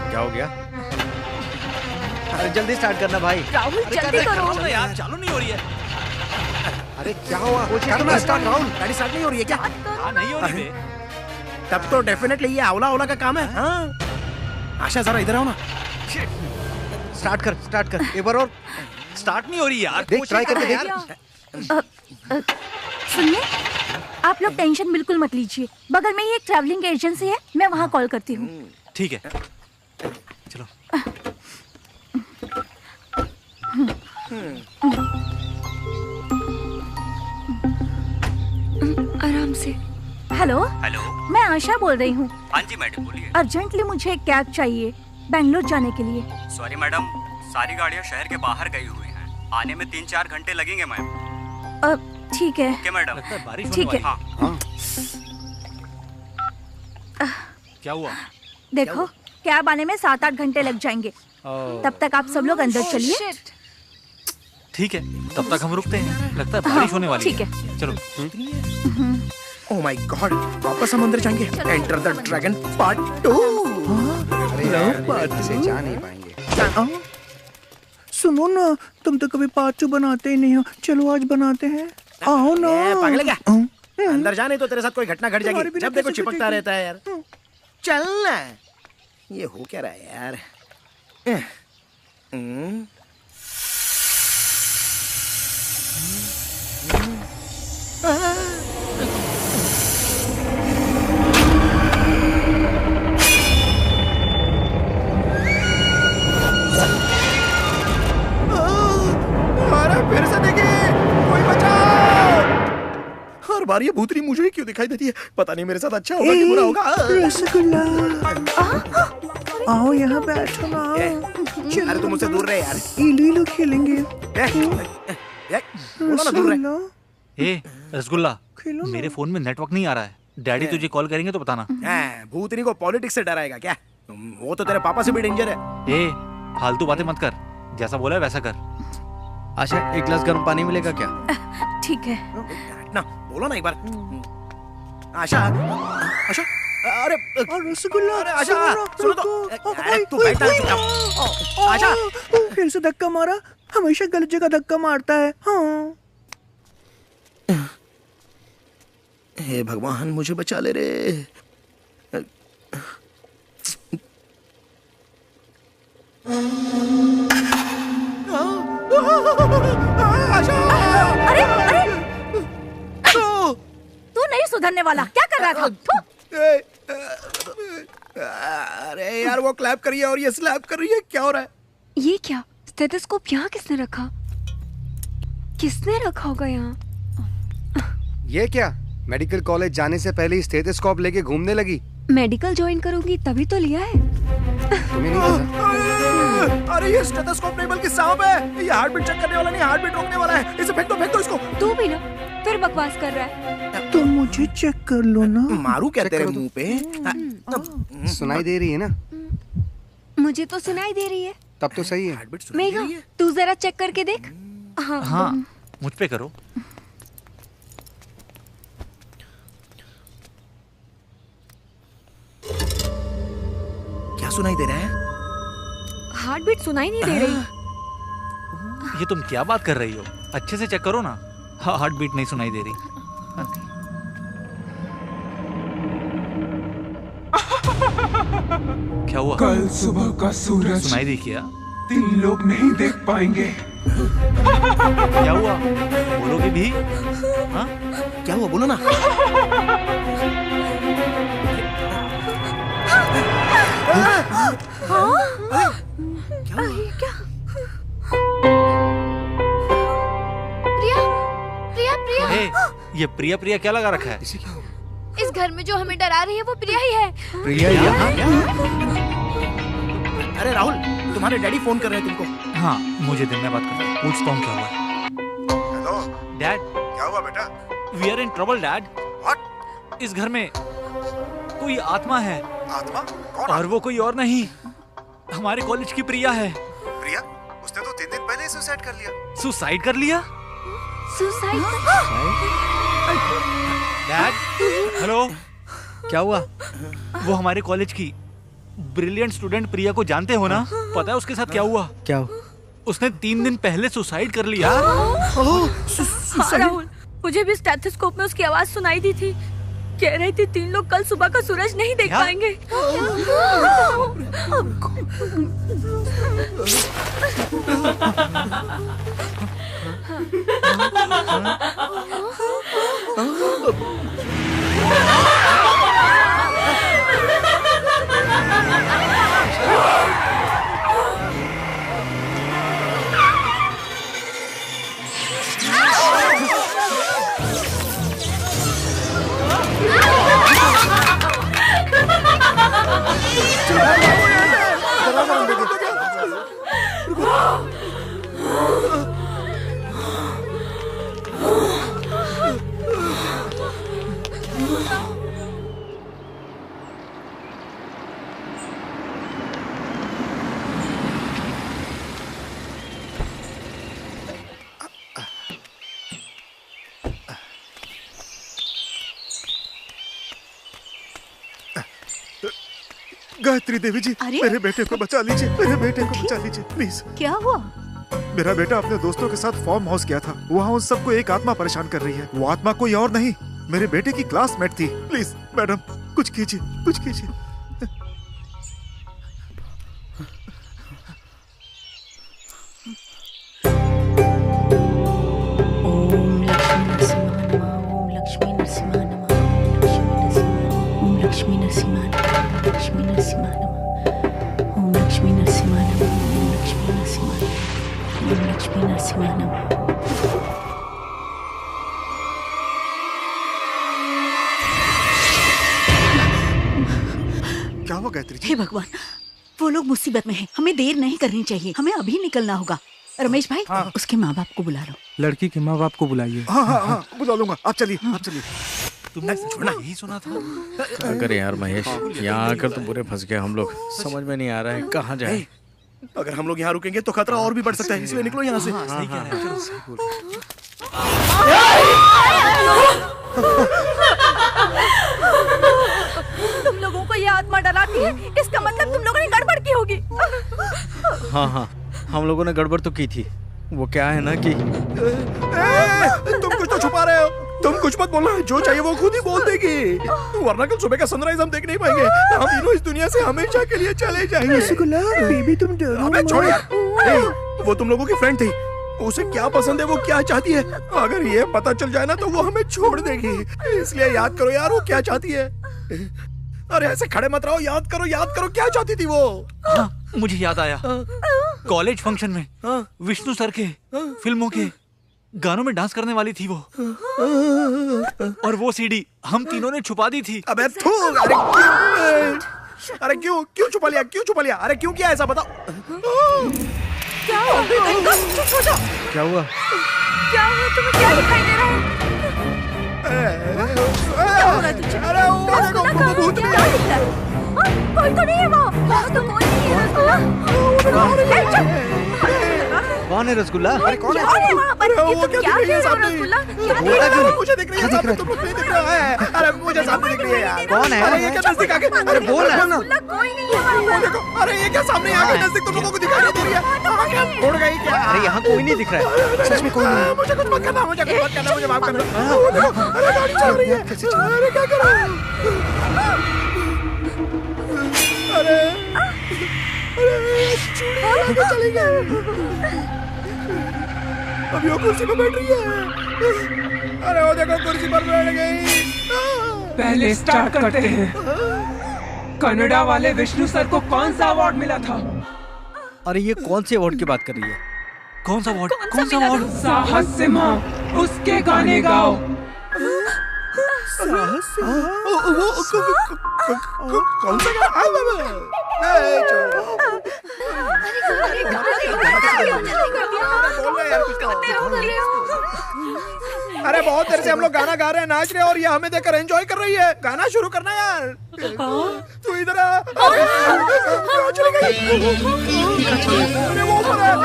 क्या हो गया? अरे जल्दी स्टार्ट करना भाई। राहुल जल्दी करो यार, चालू नहीं हो रही है। अरे क्या हुआ? करना स्टार्ट राहुल। गाड़ी स्टार्ट नहीं हो रही है क्या? हाँ नहीं हो रही है। तब तो डेफिनेटली ये हौला हौला का काम है। हाँ। आशा जरा इधर आओ ना। स्टार्ट कर एक बार और। स्टार्ट नहीं हो रही यार, देख ट्राई करके देख। सुनिए, आप लोग टेंशन बिल्कुल मत लीजिए, बगल में ही एक ट्रैवलिंग एजेंसी है, मैं वहाँ कॉल करती हूँ। ठीक है चलो। आराम से। हेलो हेलो, मैं आशा बोल रही हूँ। हाँ जी मैडम बोलिए। अर्जेंटली मुझे एक कैब चाहिए बेंगलोर जाने के लिए। सॉरी मैडम, सारी गाड़ियाँ शहर के बाहर गई हुई हैं, आने में 3-4 घंटे लगेंगे मैम। ठीक है। Okay madam. ठीक है। हाँ। क्या हुआ? देखो कैब आने में 7-8 घंटे लग जाएंगे, तब तक आप सब लोग अंदर चलिए। ठीक है, तब तक हम रुकते हैं, लगता है बारिश होने वाली है। ठीक है चलो। ओह माय गॉड, वापस हम अंदर जाएंगे। Enter the dragon part 2। से जा नहीं पाएंगे। सुनो ना, तुम तो कभी पार्ट 2 बनाते ही नहीं हो, चलो आज बनाते हैं। आओ ना। पागल है क्या? अंदर जाने तो तेरे साथ कोई घटना घट जाएगी, जब देखो चिपकता रहता है यार। चल ना, ये हो क्या रहा है यार? फिर से देखिए, कोई बचाओ! हर बार ये भूतनी मुझे ही क्यों दिखाई देती है? पता नहीं मेरे साथ अच्छा होगा कि बुरा होगा। रसगुल्ला, आओ यहाँ बैठो ना। अरे तुम मुझसे दूर रहे यार। इलू इलू खेलेंगे। बोलो ना दूर रहे। ए रसगुल्ला, मेरे फोन में नेटवर्क नहीं आ रहा है, डैडी तुझे कॉल करेंगे तो बताना। भूतनी को पॉलिटिक्स से डराएगा क्या? वो तो तेरे पापा से भी डेंजर है। ए फालतू बातें मत कर, जैसा बोला है वैसा कर। आशा, एक गिलास गर्म पानी मिलेगा क्या? ठीक है ना, बोलो ना एक बार। आशा, आशा, अरे रसगुल्ला, अरे आशा, सुनो तो। अरे तू बैठ चुपचाप। आशा, फिर से धक्का मारा, हमेशा गलत जगह धक्का मारता है। हाँ। हे भगवान मुझे बचा ले रे। अरे तू नहीं सुधरने वाला, क्या कर रहा था? अरे यार वो क्लैप कर रही है और ये स्लैप कर रही है, क्या हो रहा है? ये क्या? स्टेथोस्कोप यहाँ किसने रखा? किसने रखा होगा यहाँ? ये क्या? मेडिकल कॉलेज जाने से पहले ही स्टेथोस्कोप लेके घूमने लगी। मेडिकल ज्वाइन करूंगी तभी तो लिया है। तुम्हें नहीं पता? अरे ये स्टेथोस्कोप नहीं बल्कि सांप है। ये हार्ट बीट चेक करने वाला नहीं, हार्ट बीट रोकने वाला है। इसे फेंक दो इसको। तू भी ना फिर बकवास कर रहा है। तो मुझे चेक कर लो ना। मारू क्या तेरे मुंह पे? सुनाई दे रही है ना? मुझे तो सुनाई दे रही है। तब तो सही है। मेघा तू जरा चेक करके देख। हाँ मुझ पे करो। क्या सुनाई दे रहा है? हार्ट बीट सुनाई नहीं दे रही। ये तुम क्या बात कर रही हो? अच्छे से चेक करो ना। हार्ट बीट नहीं सुनाई दे रही। क्या हुआ? कल सुबह का सूरज सुनाई दी क्या? 3 लोग नहीं देख पाएंगे। क्या हुआ? बोलोगे भी? हाँ? क्या हुआ बोलो ना। क्या? प्रिया ये प्रिया क्या लगा रखा है? इस घर में जो हमें डरा रही है वो प्रिया ही है। प्रिया यहाँ? अरे राहुल तुम्हारे डैडी फोन कर रहे हैं तुमको। हाँ मुझे दिन में बात करता हूँ, पूछता हूँ क्या हुआ। हेलो डैड क्या हुआ बेटा? We are in trouble dad. What? इस घर में कोई आत्मा है। आत्मा? कौन? और वो कोई और नहीं, हमारे कॉलेज की प्रिया है। प्रिया? उसने तो 3 दिन पहले सुसाइड कर लिया। सुसाइड कर लिया? सुसाइड? डैड हेलो, क्या हुआ? वो हमारे कॉलेज की ब्रिलियंट स्टूडेंट प्रिया को जानते हो ना? पता है उसके साथ क्या हुआ? क्या? उसने 3 दिन पहले सुसाइड कर लिया। हाँ, राहुल मुझे भी स्टेथोस्कोप में उसकी आवाज सुनाई दी थी। कह रही थी 3 लोग कल सुबह का सूरज नहीं देख पाएंगे। गायत्री देवी जी, मेरे बेटे को बचा लीजिए, मेरे बेटे को बचा लीजिए प्लीज। क्या हुआ? मेरा बेटा अपने दोस्तों के साथ फार्म हाउस गया था। वहाँ उन सबको एक आत्मा परेशान कर रही है। वो आत्मा कोई और नहीं, मेरे बेटे की क्लासमेट थी। प्लीज मैडम कुछ कीजिए, कुछ कीजिए। लक्ष्मी नरसिम्हा नमः, लक्ष्मी नरसिम्हा नमः, ओम लक्ष्मी नरसिम्हा नमः, ओम लक्ष्मी नरसिम्हा नमः, ओम लक्ष्मी नरसिम्हा नमः। क्या हुआ गायत्री जी? हे भगवान, वो लोग मुसीबत में हैं। हमें देर नहीं करनी चाहिए, हमें अभी निकलना होगा। रमेश भाई, उसके माँ बाप को बुला लो। लड़की के माँ बाप को बुलाइए। हाँ बुला लूंगा। आप चलिए, आप चलिए। तुमने छोड़ा ही सुना था। क्या करें यार महेश, यहाँ आकर तो बुरे फंस गए हम लोग। समझ में नहीं आ रहा है कहाँ जाए। अगर हम लोग यहाँ रुकेंगे तो खतरा और भी बढ़ सकता है, इसलिए निकलो यहाँ से। सही कह रहे हो। तुम लोगों को ये आत्मा डराती है, इसका मतलब तुम लोगों ने गड़बड़ की होगी। हाँ हम लोगों ने गड़बड़ तो की थी। वो क्या है ना कि तुम कुछ तो छुपा रहे हो। तुम कुछ मत बोलना, जो चाहिए वो खुद ही बोल देगी, वरना कल सुबह का सनराइज हम देख नहीं पाएंगे। हम तीनों इस दुनिया से हमेशा के लिए चले जाएंगे। रसगुल्ला बेबी तुम डरो अबे छोड़ यार। वो तुम लोगों की फ्रेंड थी, उसे क्या पसंद है, वो क्या चाहती है, अगर ये पता चल जाए ना तो वो हमें छोड़ देगी। इसलिए याद करो यार, वो क्या चाहती है। अरे ऐसे खड़े मत रहो, याद करो क्या चाहती थी वो। हाँ, मुझे याद आया। कॉलेज फंक्शन में विष्णु सर के फिल्मों के गानों में डांस करने वाली थी वो। और वो सीडी हम तीनों ने छुपा दी थी। अबे थू, अरे क्यों छुपा लिया? अरे क्यों किया ऐसा, बताओ। क्या हुआ? चुप हो जाओ। क्या हुआ? तुम्हें क्या दिखाई दे रहा है? अरे वो भूत क्या दिख रहा है? कोई तो नहीं है वहाँ तो कोई नहीं है। कौन है रसगुल्ला? अरे कौन है वहाँ पर? ये तुम क्या कह रहे हो रसगुल्ला? मुझे दिख रही है, सामने तुम नहीं दिख रहा है। अरे मुझे सामने दिख रही है यार। कौन है? अरे ये क्या नजदीक आके, अरे बोल ना। कोई नहीं है वहाँ पर। अरे ये क्या सामने आके नजदीक तुम लोगों को दिखाई नहीं दे रही है? उड़ गई क्या? अरे यहाँ कोई नहीं दिख रहा है। सच में कोई नहीं। मुझे कुछ मत करना, मुझे माफ करना। अरे गाड़ी चल रही है। अरे क्या करूं? अरे चूड़ियां लेके चली गई। अब यो कुर्सी पे बैठ रही है। अरे वो देखो कुर्सी पर बैठ गई। पहले स्टार्ट करते हैं। कनाडा वाले विष्णु सर को कौन सा अवार्ड मिला था? अरे ये कौन से अवार्ड की बात कर रही है? कौन सा अवार्ड? साहस सिम्हा, उसके गाने गाओ। कौन सा गाना? अरे बहुत देर से हम लोग गाना गा रहे हैं, नाच रहे हैं और ये हमें देखकर एंजॉय कर रही है। गाना शुरू करना यार। तू इधर आ। चली गई। अरे वो ऊपर है।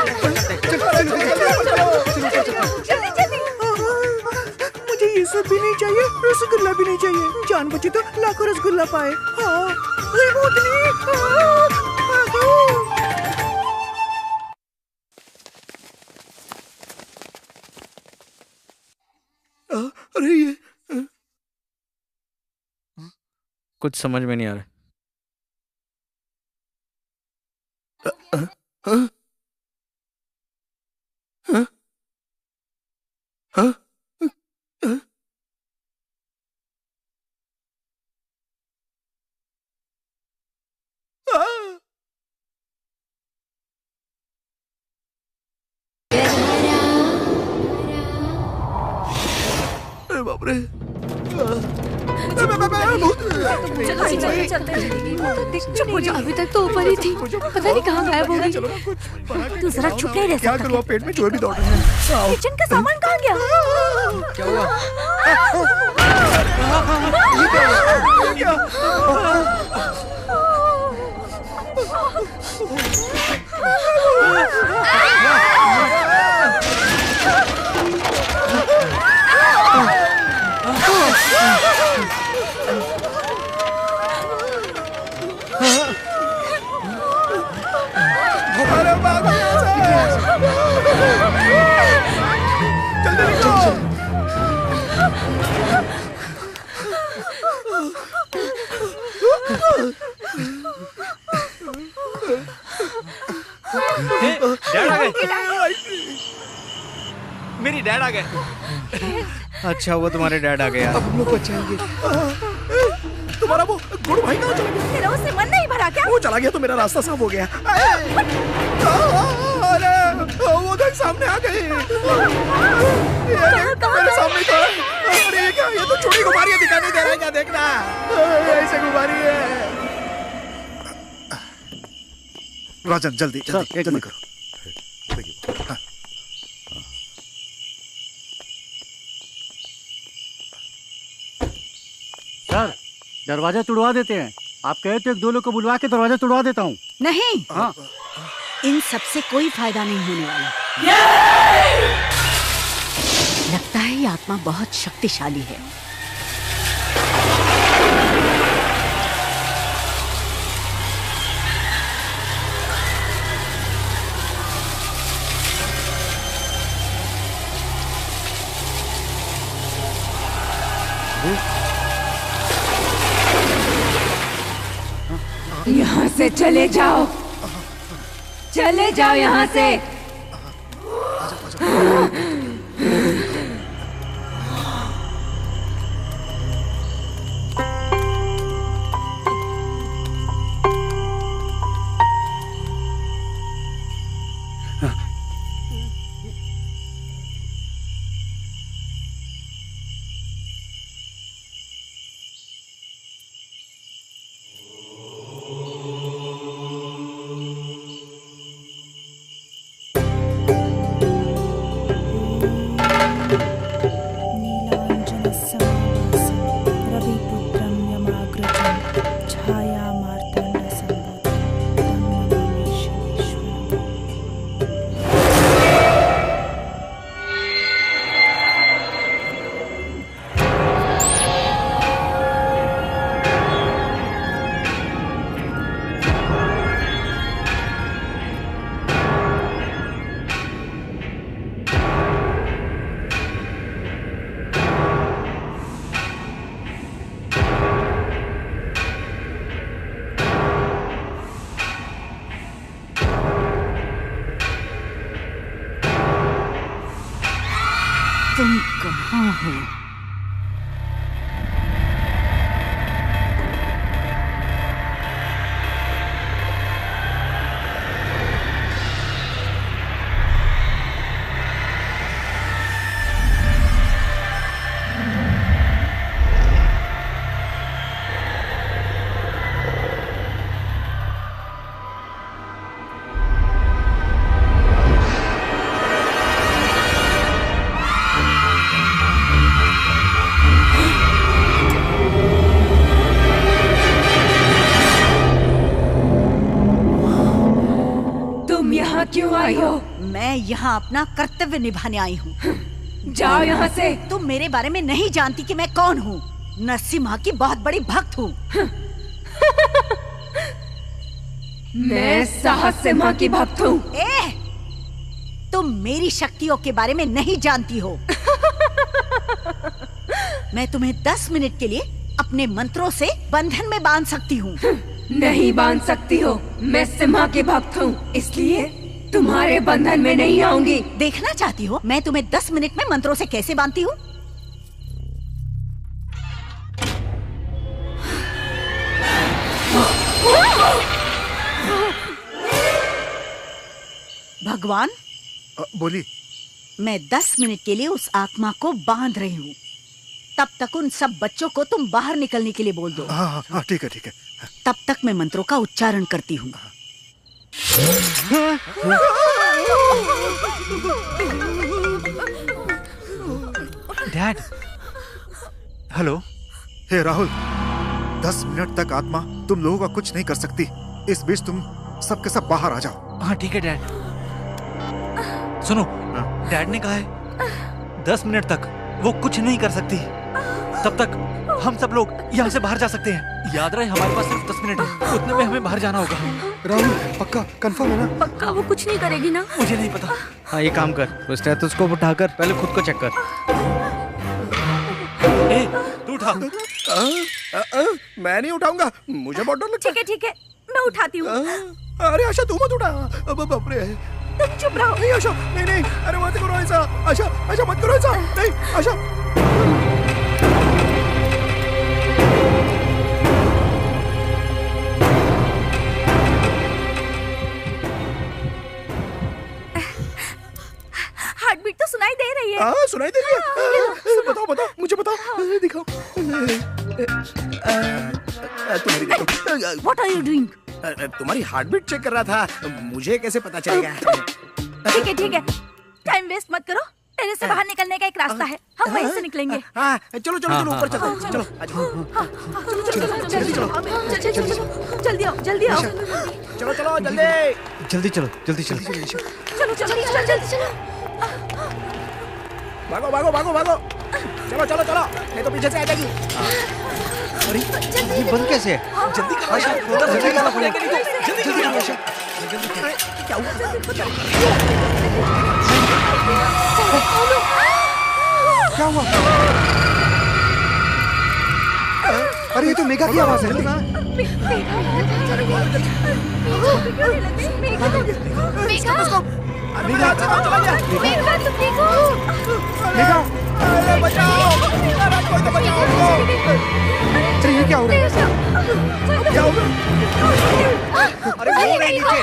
मुझे ये सब भी नहीं चाहिए, रसगुल्ला भी नहीं चाहिए। जान बची तो लाखों रसगुल्ला पाए। हाँ, अरे ये कुछ समझ में नहीं आ रहा। बाप रे। अभी तक तो ऊपर ही थी, पता नहीं कहाँ गायब हो गई। तू जरा चुप नहीं रह क्या करूँ, पेट में चूहे भी दौड़ रहे हैं। किचन का सामान कहाँ गया? क्या हुआ? ये क्या? अरे भागो यहाँ से। जल्दी निकलो। डैड आ गए। मेरी डैड आ गए। अच्छा वो तुम्हारे डैड आ गए यार। अब हम लोग बचाएंगे। तुम्हारा वो गुड़ भाई कहाँ चला गया? तेरा उससे मन नहीं भरा क्या? वो चला गया तो मेरा रास्ता साफ हो गया। अरे वो देख सामने आ गई। मेरे सामने तो। अरे ये क्या? ये तो चूड़ी घुमा रही है, दिखाई नहीं दे रहा है क्या? देखना ऐसे घुमा रही है। राजन जल्दी जल्दी करो। हाँ। सर दरवाजा तुड़वा देते हैं। आप कहे तो एक दो लोग को बुलवा के दरवाजा तुड़वा देता हूँ। नहीं, हाँ, इन सब से कोई फायदा नहीं होने वाला। लगता है ये आत्मा बहुत शक्तिशाली है। यहाँ से चले जाओ, चले जाओ यहाँ से। क्यों आई हो? मैं यहाँ अपना कर्तव्य निभाने आई हूँ। जाओ यहाँ से। तुम मेरे बारे में नहीं जानती कि मैं कौन हूँ। नरसिम्हा की बहुत बड़ी भक्त हूँ। मैं साहस सिम्हा की भक्त हूँ। तुम मेरी शक्तियों के बारे में नहीं जानती हो। मैं तुम्हें 10 मिनट के लिए अपने मंत्रों से बंधन में बांध सकती हूँ। नहीं बांध सकती हो। मैं सिम्हा की भक्त हूँ, इसलिए तुम्हारे बंधन में नहीं आऊंगी। देखना चाहती हो मैं तुम्हें 10 मिनट में मंत्रों से कैसे बांधती हूँ? भगवान बोली। मैं 10 मिनट के लिए उस आत्मा को बांध रही हूँ। तब तक उन सब बच्चों को तुम बाहर निकलने के लिए बोल दो। हाँ ठीक है ठीक है। तब तक मैं मंत्रों का उच्चारण करती हूँ। डैड। हेलो। हे राहुल, 10 मिनट तक आत्मा तुम लोगों का कुछ नहीं कर सकती। इस बीच तुम सबके सब बाहर आ जाओ। हाँ ठीक है डैड। सुनो, डैड ने कहा है 10 मिनट तक वो कुछ नहीं कर सकती। तब तक हम सब लोग यहाँ से बाहर जा सकते हैं। याद रहे हमारे पास सिर्फ 10 मिनट है, उतने में हमें बाहर जाना होगा। राहुल पक्का कंफर्म है ना? पक्का वो कुछ नहीं करेगी ना? मुझे नहीं पता। हाँ ये काम कर, वो स्टेथोस्कोप उठाकर पहले खुद को चेक कर। तू उठा। मैं नहीं उठाऊंगा, मुझे बहुत डर लगता है। ठीक है मैं उठाती हूँ। अरे आशा तू मत उठा। बाप रे। तुम चुप रहो। नहीं आशा, नहीं अरे मत करो ऐसा। आशा मत करो ऐसा। नहीं आशा। हार्ट बीट तो सुनाई दे रही है। हाँ सुनाई दे रही है। बताओ मुझे बताओ। दिखाओ। तुम्हारी देखो। What are you doing? तुम्हारी हार्ट बीट चेक कर रहा था। मुझे कैसे पता चलेगा? ठीक है टाइम वेस्ट मत करो। टेरेस से बाहर निकलने का एक रास्ता है, हम वहीं से निकलेंगे। हाँ चलो ऊपर चलो। जल्दी आओ जल्दी चलो। भागो। चलो नहीं तो पीछे से आ जाएगी। अरे ये बंद कैसे है? जल्दी करो आशा। क्या हुआ? क्या हुआ? अरे ये तो मेघा की आवाज है। अरे बचाओ। अरे ये क्या हो रहा है? अरे वो नहीं नीचे।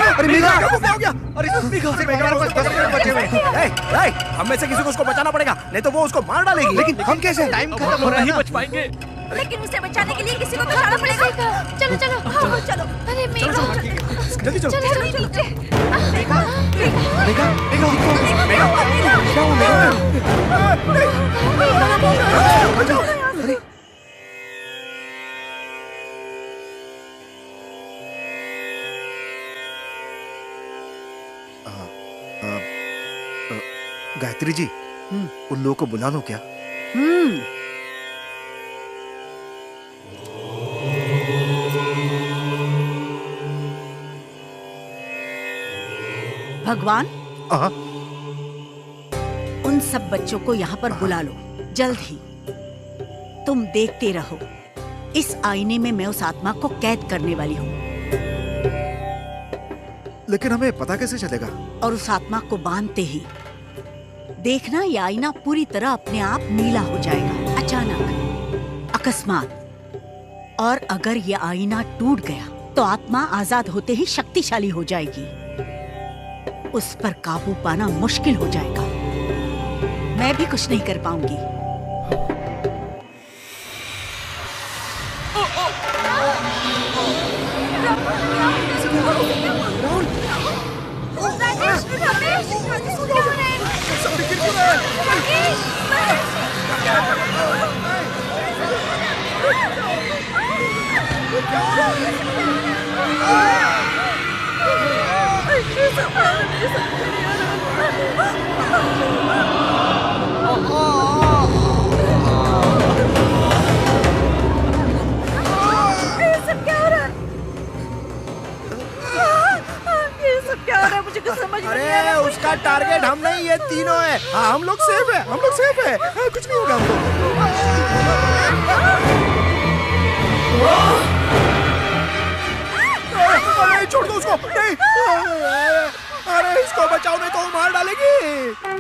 अरे मेघा क्या हो गया? अरे मेघा हमारे पास 10 मिनट बचे हुए हैं। हम में से किसी को उसको बचाना पड़ेगा, नहीं तो वो उसको मार डालेगी। लेकिन हम कैसे? टाइम खत्म हो रहा है, नहीं बच पाएंगे। लेकिन उसे बचाने के लिए किसी को बचाना पड़ेगा। चलो। अरे जल्दी चलो। गायत्री जी, उन लोगों को बुला लो क्या? भगवान, उन सब बच्चों को यहाँ पर बुला लो जल्द ही। तुम देखते रहो, इस आईने में मैं उस आत्मा को कैद करने वाली हूँ। लेकिन हमें पता कैसे चलेगा? और उस आत्मा को बांधते ही देखना, ये आईना पूरी तरह अपने आप नीला हो जाएगा, अचानक, अकस्मात। और अगर ये आईना टूट गया तो आत्मा आजाद होते ही शक्तिशाली हो जाएगी। उस पर काबू पाना मुश्किल हो जाएगा। मैं भी कुछ नहीं कर पाऊंगी। तीनों है। हाँ, हम लोग सेफ है, हम लोग सेफ है। हाँ, कुछ नहीं होगा हमको। अरे छोड़ दो उसको, नहीं। अरे इसको बचाओ, नहीं तो वो मार डालेगी।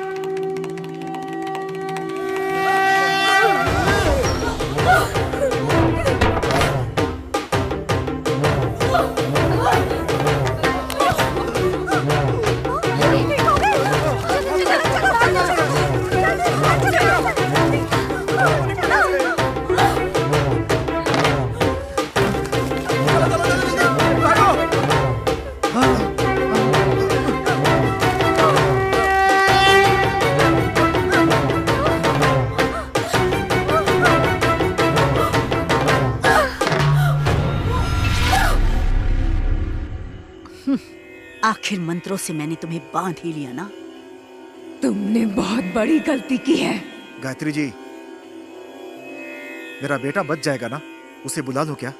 आखिर मंत्रों से मैंने तुम्हें बांध ही लिया ना। तुमने बहुत बड़ी गलती की है। गायत्री जी, मेरा बेटा बच जाएगा ना? उसे बुला लो क्या?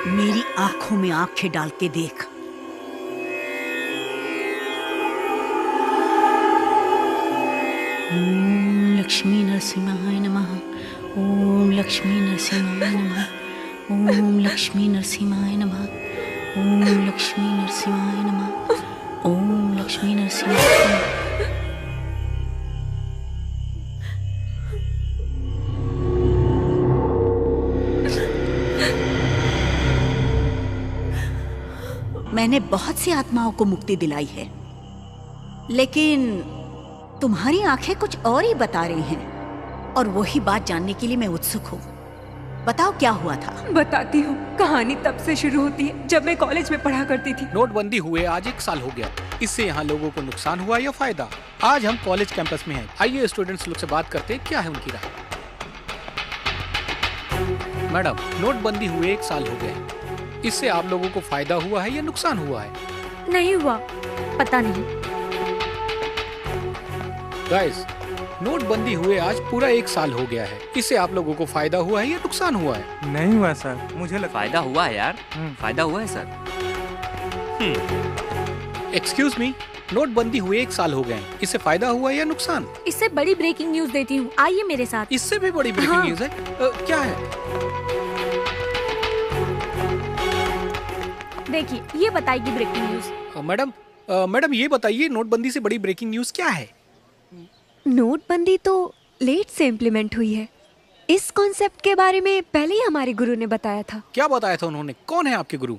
मेरी आंखों में आंखें डाल के देख। ओम लक्ष्मी नरसिंहाय नमः। ओम लक्ष्मी नरसिंहाय नमः। ओम लक्ष्मी नरसिंहाय नमः। ओम लक्ष्मी नरसिंहाय नमः। ओम लक्ष्मी नरसिंहाय। मैंने बहुत सी आत्माओं को मुक्ति दिलाई है, लेकिन तुम्हारी आंखें कुछ और ही बता रही हैं, और वही बात जानने के लिए मैं उत्सुक हूँ। बताओ क्या हुआ था? बताती हूँ। कहानी तब से शुरू होती है जब मैं कॉलेज में पढ़ा करती थी। नोटबंदी हुए आज 1 साल हो गया। इससे यहाँ लोगों को नुकसान हुआ या फायदा? आज हम कॉलेज कैंपस में हैं। आइए स्टूडेंट्स लोग से बात करते हैं, क्या है उनकी राय। मैडम, नोटबंदी हुए 1 साल हो गए, इससे आप लोगों को फायदा हुआ है या नुकसान हुआ है? नहीं हुआ, पता नहीं। गाइस, नोटबंदी हुए आज पूरा 1 साल हो गया है, इससे आप लोगों को फायदा हुआ है या नुकसान हुआ है? नहीं हुआ सर, मुझे लगता फायदा हुआ है यार, फायदा हुआ है सर। एक्सक्यूज मी, नोटबंदी हुए 1 साल हो गए, इससे फायदा हुआ है या नुकसान? इससे बड़ी ब्रेकिंग न्यूज देती हूँ, आइए मेरे साथ। इससे भी बड़ी ब्रेकिंग न्यूज है? क्या है? देखिए, ये बताएगी ब्रेकिंग न्यूज। मैडम ये बताइए, नोटबंदी से बड़ी ब्रेकिंग न्यूज क्या है? नोटबंदी तो लेट से इम्प्लीमेंट हुई है। इस कॉन्सेप्ट के बारे में पहले ही हमारे गुरु ने बताया था। क्या बताया था उन्होंने? कौन है आपके गुरु?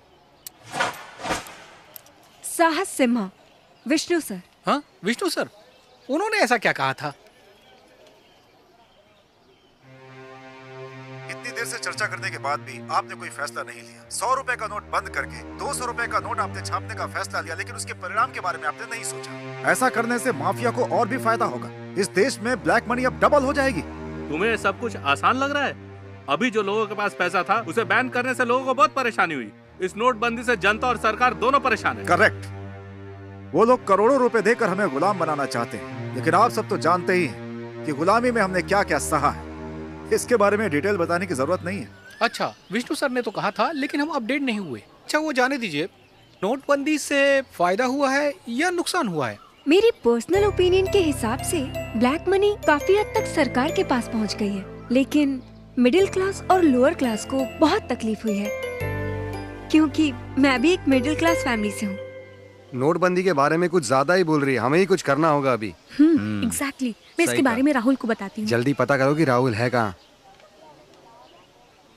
साहस सिम्हा, विष्णु सर। हाँ, विष्णु सर, उन्होंने ऐसा क्या कहा था? इतनी देर से चर्चा करने के बाद भी आपने कोई फैसला नहीं लिया। 100 रुपए का नोट बंद करके 200 रुपए का नोट आपने छापने का फैसला लिया, लेकिन उसके परिणाम के बारे में आपने नहीं सोचा। ऐसा करने से माफिया को और भी फायदा होगा। इस देश में ब्लैक मनी अब डबल हो जाएगी। तुम्हें सब कुछ आसान लग रहा है? अभी जो लोगों के पास पैसा था उसे बैन करने से लोगों को बहुत परेशानी हुई। इस नोटबंदी से जनता और सरकार दोनों परेशान है। करेक्ट। वो लोग करोड़ों रुपए देकर हमें गुलाम बनाना चाहते हैं, लेकिन आप सब तो जानते ही हैं कि गुलामी में हमने क्या क्या सहा है। इसके बारे में डिटेल बताने की जरूरत नहीं है। अच्छा, विष्णु सर ने तो कहा था, लेकिन हम अपडेट नहीं हुए। अच्छा, वो जाने दीजिए, नोटबंदी से फायदा हुआ है या नुकसान हुआ है? मेरी पर्सनल ओपिनियन के हिसाब से ब्लैक मनी काफी हद तक सरकार के पास पहुंच गई है, लेकिन मिडिल क्लास और लोअर क्लास को बहुत तकलीफ हुई है, क्योंकि मैं भी एक मिडिल क्लास फैमिली से हूँ। नोटबंदी के बारे में कुछ ज्यादा ही बोल रही है, हमें ही कुछ करना होगा अभी। एग्जैक्टली। मैं इसके बारे में राहुल को बताती हूँ। जल्दी पता करो कि राहुल है कहाँ।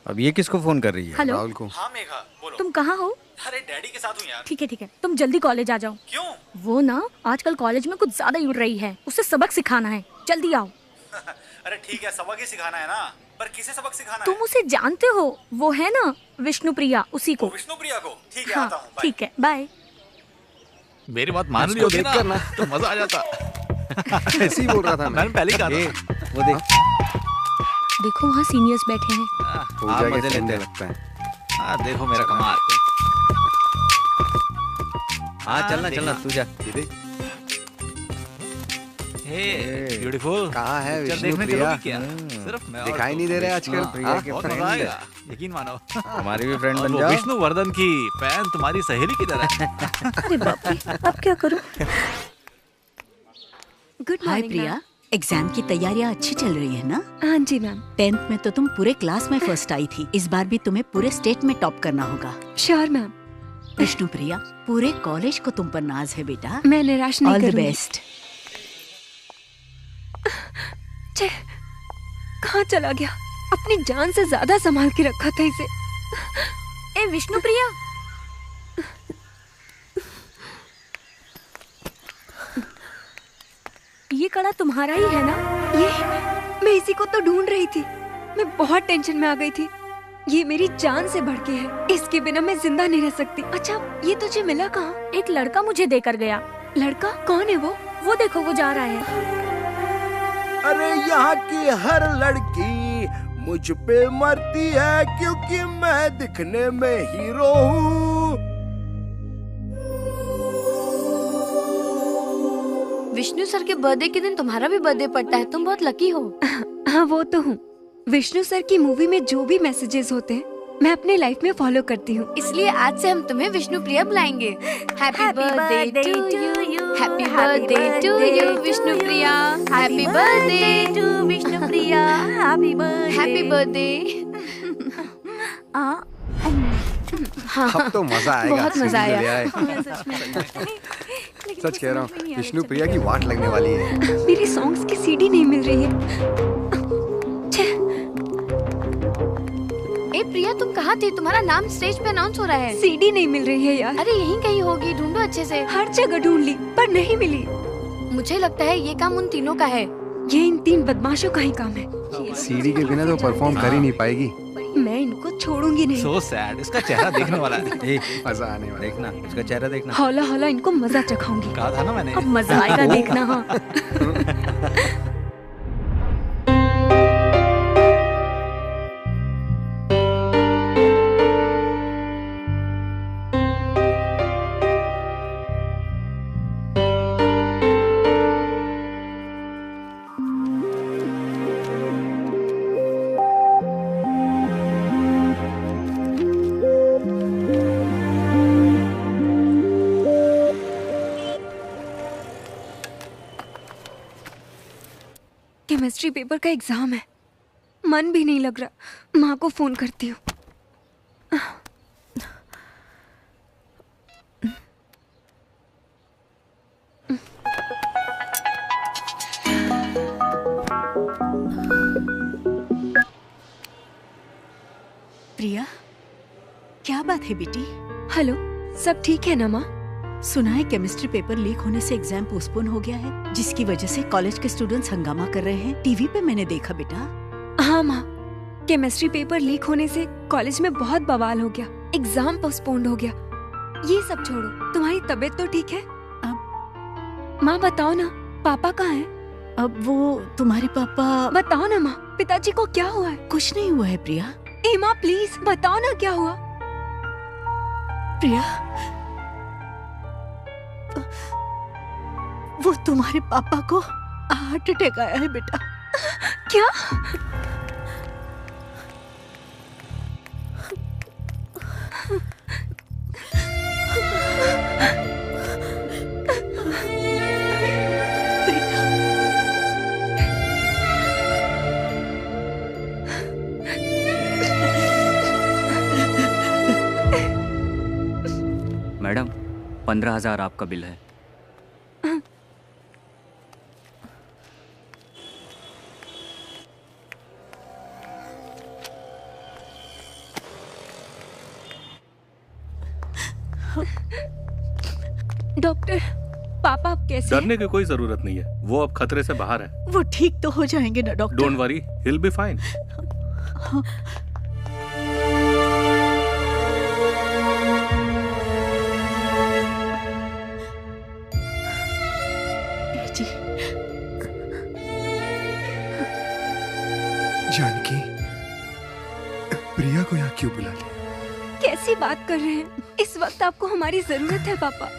अब ये किसको फोन कर रही है? हेलो? राहुल को। हाँ मेघा, बोलो। तुम कहाँ हो? अरे डैडी के साथ हूँ यार। ठीक है, तुम जल्दी कॉलेज आ जाओ। क्यों? वो ना आजकल कॉलेज में कुछ ज्यादा ही उड़ रही है, उसे सबक सिखाना है, जल्दी आओ। अरे ठीक है, सबक ही सिखाना है ना, पर किसे सबक सिखाना तुम उसे जानते हो, वो है ना विष्णु प्रिया, उसी को। विष्णु प्रिया को? ठीक है, हाँ, आता हूँ। ठीक है, बाय। मेरी बात मान ली होती ना तो मजा आ जाता। ऐसे ही बोल रहा था मैंने पहले ही कहा था। वो देख, देखो वहाँ सीनियर्स बैठे हैं। पूजा मजे के लेते ठंडे हैं। लगता है। हाँ देखो मेरा कमाल। हाँ चलना तू जा। ब्यूटीफुल। कहाँ है पिक्चर विष्णु देखने प्रिया? चलोगी क्या? सिर्फ मैं और दिखाई नहीं दे रहे आजकल। प्रिया के बहुत मजा आएगा, यकीन मानो। हमारी भी फ्रेंड और बन वो जाओ। विष्णुवर्धन की फैन तुम्हारी सहेली की तरह है। अरे बाप रे, अब क्या करूं? गुड हाय मॉर्निंग प्रिया, एग्जाम की तैयारियां अच्छी चल रही है ना? हाँ जी मैम। 10th में तो तुम पूरे क्लास में फर्स्ट आई थी, इस बार भी तुम्हें पूरे स्टेट में टॉप करना होगा। Sure ma'am. विष्णु प्रिया, पूरे कॉलेज को तुम पर नाज है बेटा। मैं निराश नहीं ऑल द करूंगी। बेस्ट। छे, कहाँ चला गया? अपनी जान से ज्यादा संभाल के रखा था इसे। ए विष्णु प्रिया, ये कड़ा तुम्हारा ही है ना? ये मैं इसी को तो ढूंढ रही थी। मैं बहुत टेंशन में आ गई थी। ये मेरी जान से बढ़ के है, इसके बिना मैं जिंदा नहीं रह सकती। अच्छा, ये तुझे मिला कहाँ? एक लड़का मुझे देकर गया। लड़का? कौन है वो? वो देखो, वो जा रहा है। अरे यहाँ की हर लड़की मुझ पे मरती है क्योंकि मैं दिखने में हीरो हूँ। विष्णु सर के बर्थडे के दिन तुम्हारा भी बर्थडे पड़ता है, तुम बहुत लकी हो। हाँ वो तो हूँ। विष्णु सर की मूवी में जो भी मैसेजेस होते हैं मैं अपने लाइफ में फॉलो करती हूँ। इसलिए आज से हम तुम्हें विष्णु प्रिया बुलाएंगे। Happy birthday to you, happy birthday to you Vishnu Priya, happy birthday to Vishnu Priya, happy birthday. अब तो मजा आएगा। बहुत मजा सीडी आया। ले आए। सच कह रहा हूँ, विष्णु प्रिया की वाट लगने वाली है। मेरी सॉन्ग्स की सीडी नहीं मिल रही है। ए प्रिया, तुम कहाँ थी? तुम्हारा नाम स्टेज पे अनाउंस हो रहा है। सीडी नहीं मिल रही है यार। अरे यहीं कहीं होगी, ढूंढो अच्छे से। हर जगह ढूंढ ली पर नहीं मिली। मुझे लगता है ये काम उन तीनों का है। ये इन 3 बदमाशों का ही काम है। सीडी के बिना तो परफॉर्म कर ही नहीं पाएगी। मैं इनको छोड़ूंगी नहीं। So sad, इसका चेहरा देखने वाला है। मजा आने वाला। देखना, इसका चेहरा देखना। हौला हौला इनको मजा चखाऊंगी। कहा था ना मैंने। अब मजा आएगा देखना। हाँ केमिस्ट्री पेपर का एग्जाम है, मन भी नहीं लग रहा। माँ को फोन करती हूँ। प्रिया, क्या बात है बेटी? हेलो, सब ठीक है ना माँ? सुना है केमिस्ट्री पेपर लीक होने से एग्जाम पोस्टपोन हो गया है, जिसकी वजह से कॉलेज के स्टूडेंट्स हंगामा कर रहे हैं। टीवी पे मैंने देखा बेटा। हाँ माँ, केमिस्ट्री पेपर लीक होने से कॉलेज में बहुत बवाल हो गया, एग्जाम पोस्टपोन्ड हो गया। ये सब छोड़ो, तुम्हारी तबीयत तो ठीक है? माँ बताओ ना, पापा कहाँ हैं? अब वो तुम्हारे पापा। बताओ ना माँ, पिताजी को क्या हुआ है? कुछ नहीं हुआ है प्रिया। ए माँ प्लीज बताओ ना क्या हुआ? प्रिया, वो तुम्हारे पापा को हार्ट अटैक आया है बेटा। क्या? मैडम, 15,000 आपका बिल है। डॉक्टर, पापा अब कैसे हैं? डरने की कोई जरूरत नहीं है, वो अब खतरे से बाहर है। वो ठीक तो हो जाएंगे ना doctor? Don't worry, he will be fine. जी। जानकी, प्रिया को यहाँ क्यों बुला लिया? कैसी बात कर रहे हैं? इस वक्त आपको हमारी जरूरत है पापा।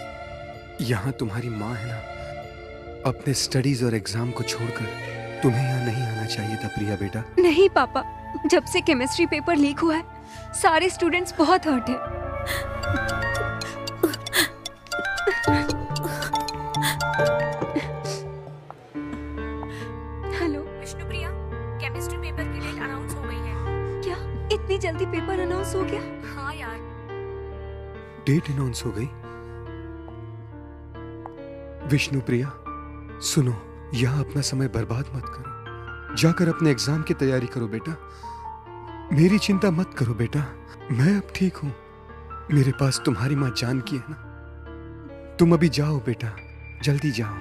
यहाँ तुम्हारी माँ है ना, अपने स्टडीज और एग्जाम को छोड़कर तुम्हें यहाँ नहीं आना चाहिए था प्रिया बेटा। नहीं पापा, जब से केमिस्ट्री पेपर लीक हुआ है सारे स्टूडेंट्स बहुत हर्ट हैं। हेलो विष्णुप्रिया, केमिस्ट्री पेपर की डेट अनाउंस हो गई है। क्या इतनी जल्दी पेपर अनाउंस हो गया? हाँ यार। डेट अनाउंस हो गई? विष्णु प्रिया सुनो, यहाँ अपना समय बर्बाद मत करो, जाकर अपने एग्जाम की तैयारी करो बेटा। मेरी चिंता मत करो बेटा, मैं अब ठीक हूँ। मेरे पास तुम्हारी माँ जानकी है ना। तुम अभी जाओ बेटा, जल्दी जाओ।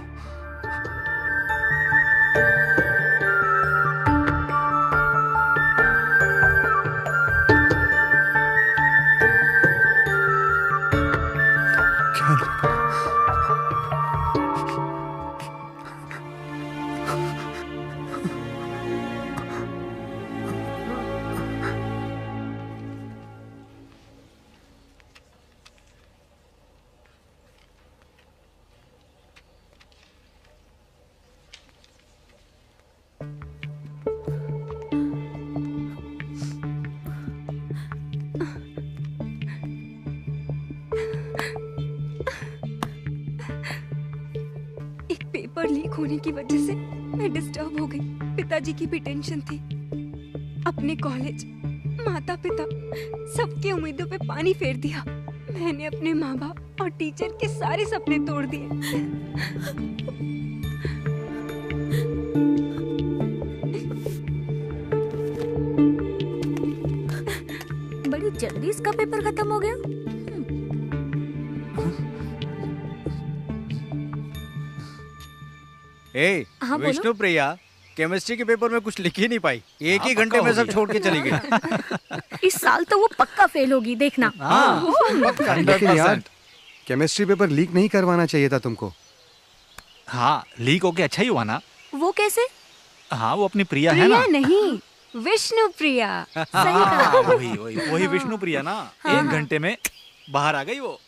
पेपर लीक होने की वजह से मैं डिस्टर्ब हो गई। पिताजी की भी टेंशन थी। अपने कॉलेज, माता पिता, सबकी उम्मीदों पे पानी फेर दिया। मैंने अपने माँ बाप और टीचर के सारे सपने तोड़ दिए। बड़ी जल्दी इसका पेपर खत्म हो गया। हाँ, विष्णु प्रिया केमिस्ट्री के पेपर में कुछ लिख ही नहीं पाई, एक ही घंटे में सब छोड़ के चली गई। इस साल तो वो पक्का फेल होगी, देखना। लेकिन यार केमिस्ट्री पेपर लीक नहीं करवाना चाहिए था तुमको। हाँ, लीक होके अच्छा ही हुआ ना। वो कैसे? हाँ, वो अपनी प्रिया है ना। नहीं, विष्णु प्रिया। सही कहा। वही विष्णु प्रिया ना। हाँ। 1 घंटे में बाहर आ गई वो।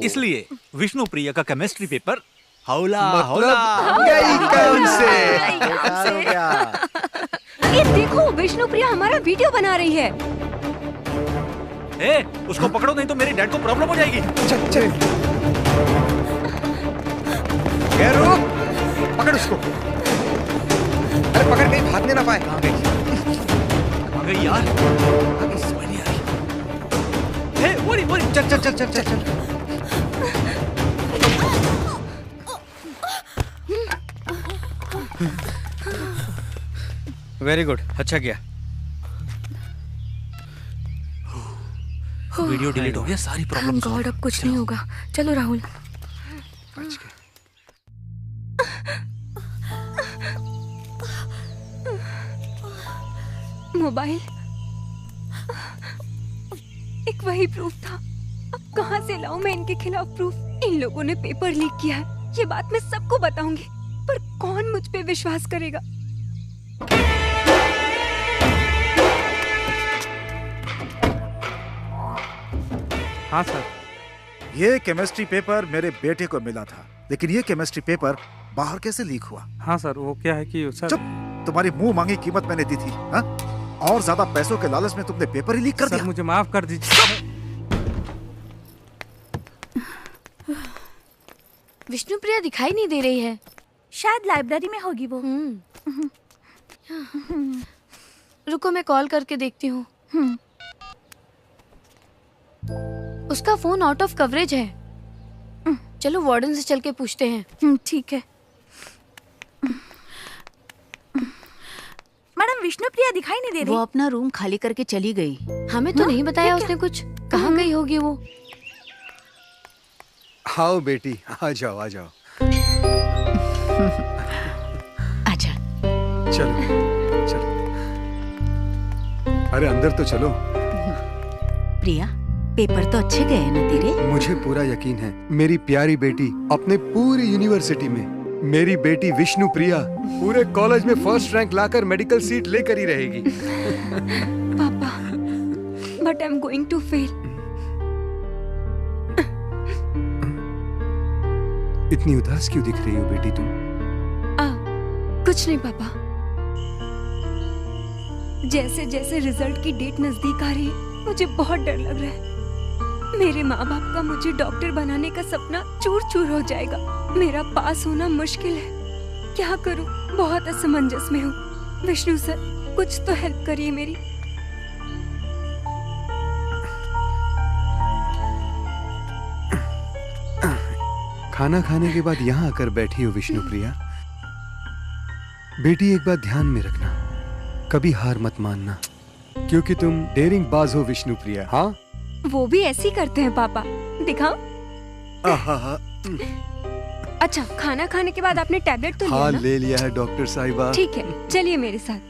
इसलिए विष्णु प्रिया का केमिस्ट्री पेपर हौला हौला ये देखो, विष्णु प्रिया हमारा वीडियो बना रही है। ए, उसको पकड़ो नहीं तो मेरे डैड को प्रॉब्लम हो जाएगी। चल चल, पकड़ उसको। अरे पकड़, कहीं भागने ना पाए। कहाँ गई यार? समझ नहीं आ रही। ए, चल चल चल चल चल चल। वेरी गुड, अच्छा किया। वीडियो डिलीट हो गया, सारी प्रॉब्लम गॉड, अब कुछ नहीं होगा। चलो राहुल। मोबाइल एक वही प्रूफ था। अब कहाँ से लाऊं मैं इनके खिलाफ प्रूफ? इन लोगों ने पेपर लीक किया है, ये बात मैं सबको बताऊंगी, पर कौन मुझ पे विश्वास करेगा? हाँ सर, ये केमिस्ट्री पेपर मेरे बेटे को मिला था, लेकिन ये केमिस्ट्री पेपर बाहर कैसे लीक हुआ? हाँ सर, वो क्या है कि सर, चुप, तुम्हारी मुंह मांगी कीमत मैंने दी थी। हाँ? और ज्यादा पैसों के लालच में तुमने पेपर ही लीक कर दिया। मुझे माफ कर दीजिए। विष्णुप्रिया दिखाई नहीं दे रही है, शायद लाइब्रेरी में होगी वो। रुको, मैं कॉल करके देखती हूँ। उसका फोन आउट ऑफ कवरेज है। चलो वार्डन से चल के पूछते हैं। ठीक है। मैडम, विष्णुप्रिया दिखाई नहीं दे रही। वो अपना रूम खाली करके चली गई। हमें तो नहीं बताया उसने कुछ। कहाँ गई होगी वो? आओ बेटी, आ जाओ आ जाओ। आजा। चलो चलो, अरे अंदर तो चलो। प्रिया, पेपर तो अच्छे गए हैं ना तेरे? मुझे पूरा यकीन है मेरी प्यारी बेटी अपने पूरी यूनिवर्सिटी में, मेरी बेटी विष्णु प्रिया पूरे कॉलेज में फर्स्ट रैंक लाकर मेडिकल सीट लेकर ही रहेगी। पापा, but I am going to fail. इतनी उदास क्यों दिख रही हो बेटी तुम? कुछ नहीं पापा। जैसे जैसे रिजल्ट की डेट नजदीक आ रही है मुझे बहुत डर लग रहा है। मेरे माँ बाप का मुझे डॉक्टर बनाने का सपना चूर चूर हो जाएगा। मेरा पास होना मुश्किल है। क्या करूँ, बहुत असमंजस में हूँ। विष्णु सर, कुछ तो हेल्प करिए मेरी। खाना खाने के बाद यहाँ आकर बैठी हो विष्णु प्रिया। बेटी एक बात ध्यान में रखना, कभी हार मत मानना, क्योंकि तुम डेयरिंग बाज हो विष्णु प्रिया। हाँ, वो भी ऐसे ही करते हैं पापा, दिखाओ। अच्छा, खाना खाने के बाद आपने टैबलेट तो लिया हाँ ना? ले लिया है डॉक्टर साहिबा। ठीक है, चलिए मेरे साथ।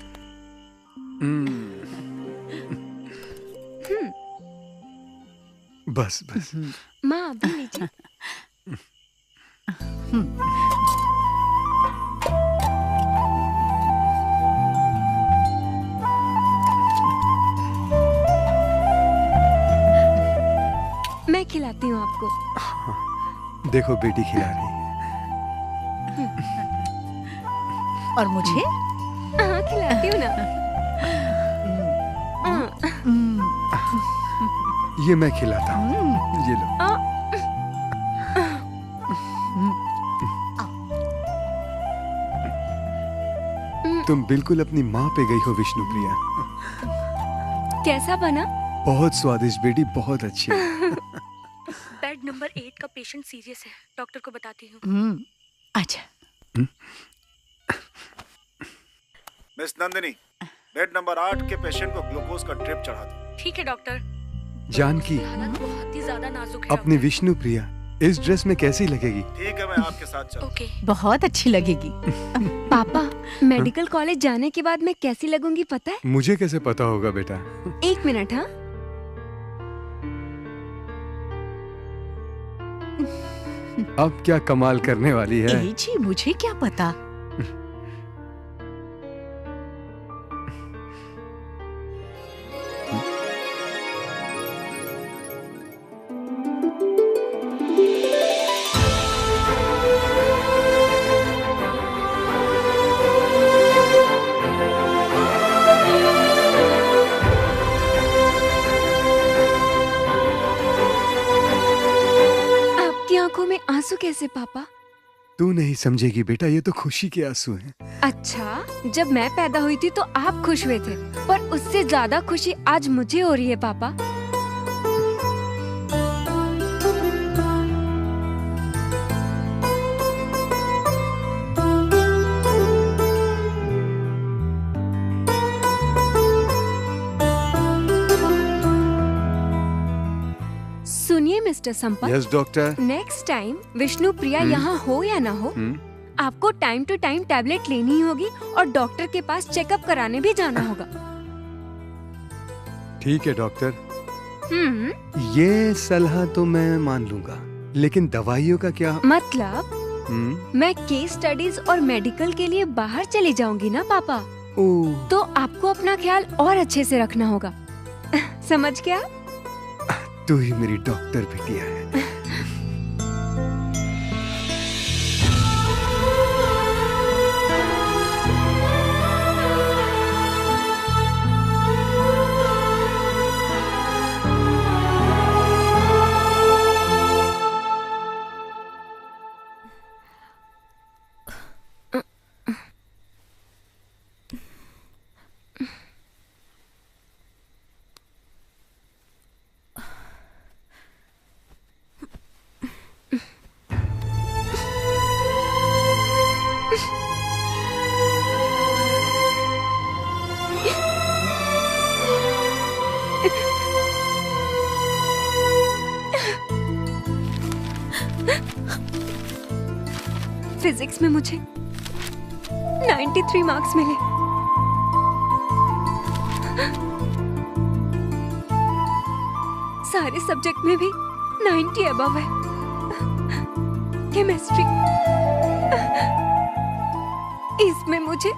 बस बस। माँ अभी लीजिए। मैं खिलाती हूँ आपको। देखो बेटी खिला रही है। और मुझे? हाँ, खिलाती हूँ ना। ये मैं खिलाता हूँ, ये लो। तुम बिल्कुल अपनी माँ पे गई हो विष्णु प्रिया। कैसा बना? बहुत स्वादिष्ट बेटी, बहुत अच्छी। बेड नंबर 8 का पेशेंट सीरियस है, डॉक्टर को बताती हूँ। अच्छा। मिस नंदिनी, बेड नंबर 8 के पेशेंट को ग्लूकोज का ड्रिप चढ़ा दो। ठीक है डॉक्टर। जानकी, हालत बहुत ही ज्यादा नाजुक है। अपनी विष्णु प्रिया इस ड्रेस में कैसी लगेगी? ठीक है, मैं आपके साथ चलूं। ओके। बहुत अच्छी लगेगी। पापा, मेडिकल कॉलेज जाने के बाद मैं कैसी लगूंगी पता है? मुझे कैसे पता होगा बेटा? 1 मिनट। हाँ, अब क्या कमाल करने वाली है? जी मुझे क्या पता। आंखों में आंसू कैसे पापा? तू नहीं समझेगी बेटा, ये तो खुशी के आंसू हैं। अच्छा, जब मैं पैदा हुई थी तो आप खुश हुए थे, पर उससे ज्यादा खुशी आज मुझे हो रही है पापा। सुनिए mister Sampat. Yes doctor. Next time Vishnu Priya यहाँ हो या ना हो, आपको टाइम टू टाइम टैबलेट लेनी ही होगी और डॉक्टर के पास चेकअप कराने भी जाना होगा। ठीक है डॉक्टर, ये सलाह तो मैं मान लूंगा, लेकिन दवाइयों का क्या? मतलब मैं केस स्टडीज और मेडिकल के लिए बाहर चली जाऊंगी ना पापा, तो आपको अपना ख्याल और अच्छे से रखना होगा। समझ गया? तू ही मेरी डॉक्टर बिटिया है। फिजिक्स में मुझे 93 मार्क्स मिले। सारे सब्जेक्ट में भी 90 अबव है। केमिस्ट्री, इसमें मुझे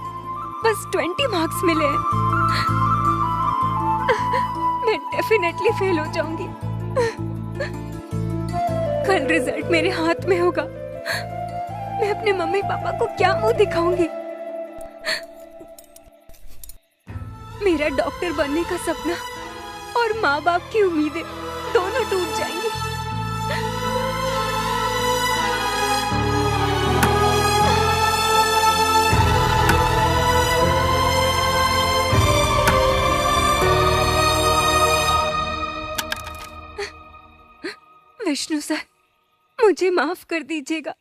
बस 20 मार्क्स मिले हैं। मैं डेफिनेटली फेल हो जाऊंगी। कल रिजल्ट मेरे हाथ में होगा मैं अपने मम्मी पापा को क्या मुंह दिखाऊंगी? मेरा डॉक्टर बनने का सपना और माँ बाप की उम्मीदें दोनों टूट जाएंगी। विष्णु सर, मुझे माफ कर दीजिएगा।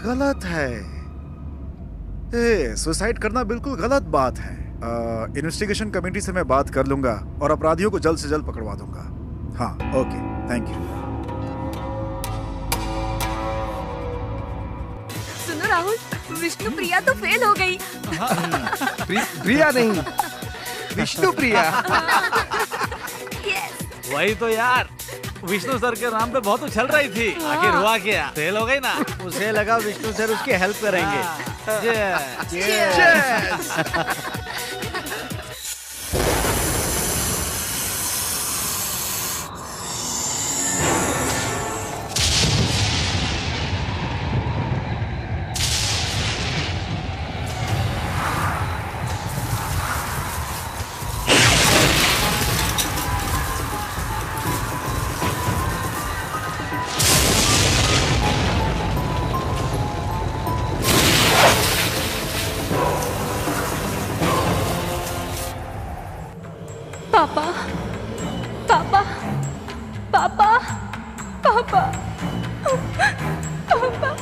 गलत है। सुसाइड करना बिल्कुल गलत बात है। इन्वेस्टिगेशन कमेटी से मैं बात कर लूंगा और अपराधियों को जल्द से जल्द पकड़वा दूंगा। हाँ, ओके, थैंक यू। सुनो राहुल, विष्णु प्रिया तो फेल हो गई। प्रिया नहीं, विष्णु प्रिया। वही तो यार, विष्णु सर के नाम पे बहुत उछल रही थी, आखिर हुआ क्या? फेल हो गई ना। उसे लगा विष्णु सर उसकी हेल्प करेंगे। पापा, पापा, पापा, पापा, पापा।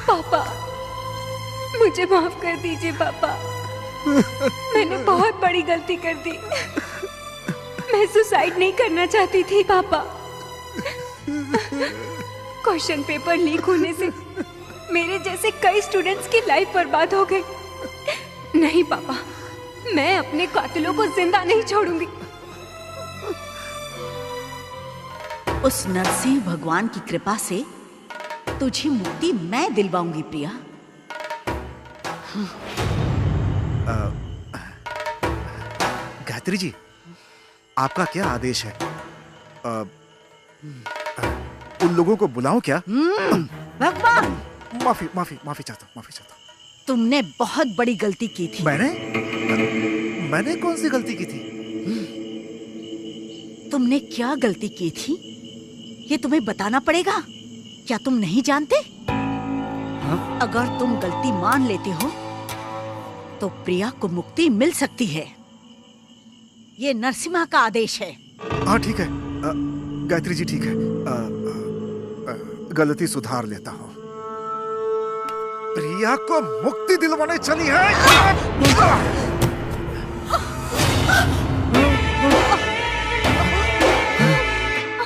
पापा, मुझे माफ कर दीजिए पापा। मैंने बहुत बड़ी गलती कर दी। मैं सुसाइड नहीं करना चाहती थी पापा। क्वेश्चन पेपर लीक होने से मेरे जैसे कई स्टूडेंट्स की लाइफ बर्बाद हो गई। नहीं पापा, मैं अपने कातिलों को जिंदा नहीं छोड़ूंगी। उस नरसिंह भगवान की कृपा से तुझे मुक्ति मैं दिलवाऊंगी प्रिया। गायत्री जी, आपका क्या आदेश है? उन लोगों को बुलाऊं क्या? भगवान, माफी माफी माफी चाहता हूँ, माफी चाहता हूँ। तुमने बहुत बड़ी गलती की थी। मैंने कौन सी गलती की थी? तुमने क्या गलती की थी ये तुम्हें बताना पड़ेगा। क्या तुम नहीं जानते? अगर तुम गलती मान लेते हो तो प्रिया को मुक्ति मिल सकती है। ये नरसिम्हा का आदेश है। हाँ ठीक है गायत्री जी, ठीक है। गलती सुधार लेता हूँ। प्रिया को मुक्ति दिलवाने चली है।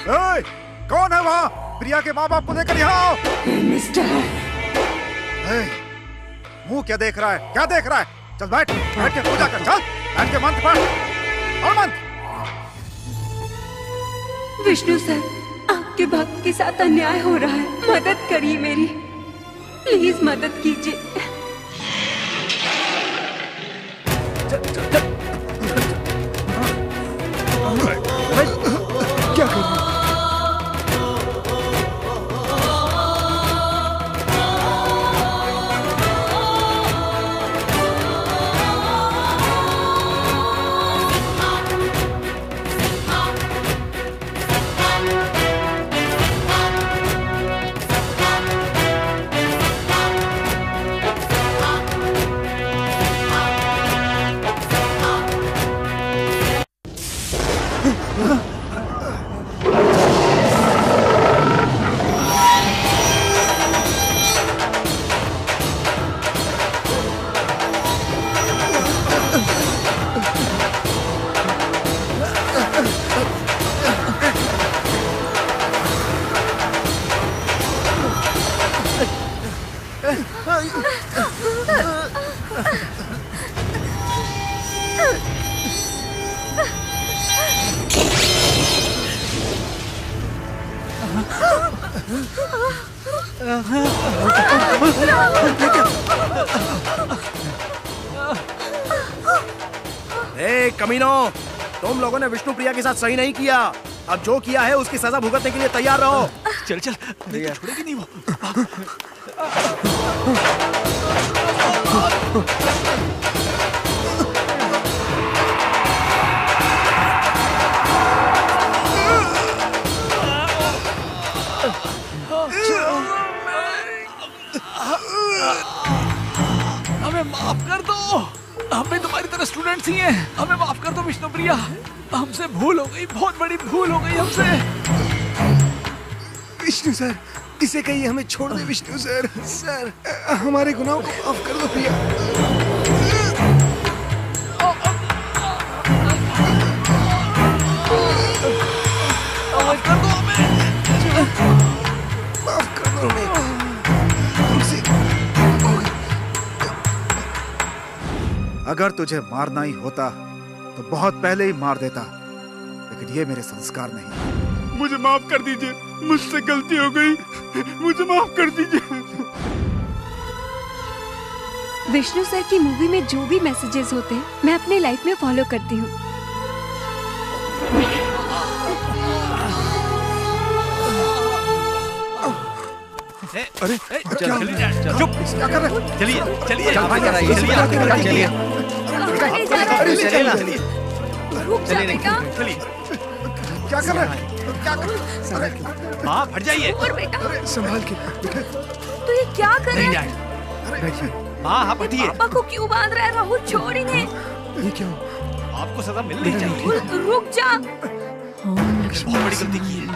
ए, कौन है वहाँ? प्रिया के माँ बाप को लेकर यहाँ आओ। मुंह क्या देख रहा है? क्या देख रहा है? चल बैठ के पूजा कर। चल बैठ के मंत्र पढ़ और मंत्र। विष्णु सर, आपके भक्त के साथ अन्याय हो रहा है, मदद करिए मेरी, प्लीज मदद कीजिए। क्या कर रहे हैं? कमीनो, तुम लोगों ने विष्णु प्रिया के साथ सही नहीं किया। अब जो किया है उसकी सजा भुगतने के लिए तैयार रहो। चल चल, नहीं तो छोड़ेगी नहीं वो। हमें माफ कर दो, हम भी तुम्हारी तरह स्टूडेंट्स ही हैं। हमें माफ कर दो विष्णु प्रिया, हमसे भूल हो गई, बहुत बड़ी भूल हो गई हमसे। विष्णु सर, इसे कहिए हमें छोड़ दे। विष्णु सर, सर हमारे गुनाहों को माफ कर दो प्रिया। माफ कर दो हमें, माफ कर दो हमें। अगर तुझे मारना ही होता तो बहुत पहले ही मार देता, लेकिन ये मेरे संस्कार नहीं। मुझे माफ कर दीजिए, मुझसे गलती हो गई, मुझे माफ कर दीजिए। विष्णु सर की मूवी में जो भी मैसेजेस होते हैं मैं अपने लाइफ में फॉलो करती हूँ। अरे चुप, क्या कर रहे? चलिए चलिए क्या कर रहा है? हाँ फट जाइए। संभाल के। तो ये क्या कर रहा है? हाँ हाँ फटिए। पापा को क्यों बांध रहा है? राहुल छोड़ इन्हें। ये क्यों? आपको सजा मिलनी चाहिए। रुक जा। ओम लक्ष्मी, बहुत बड़ी गलती की है।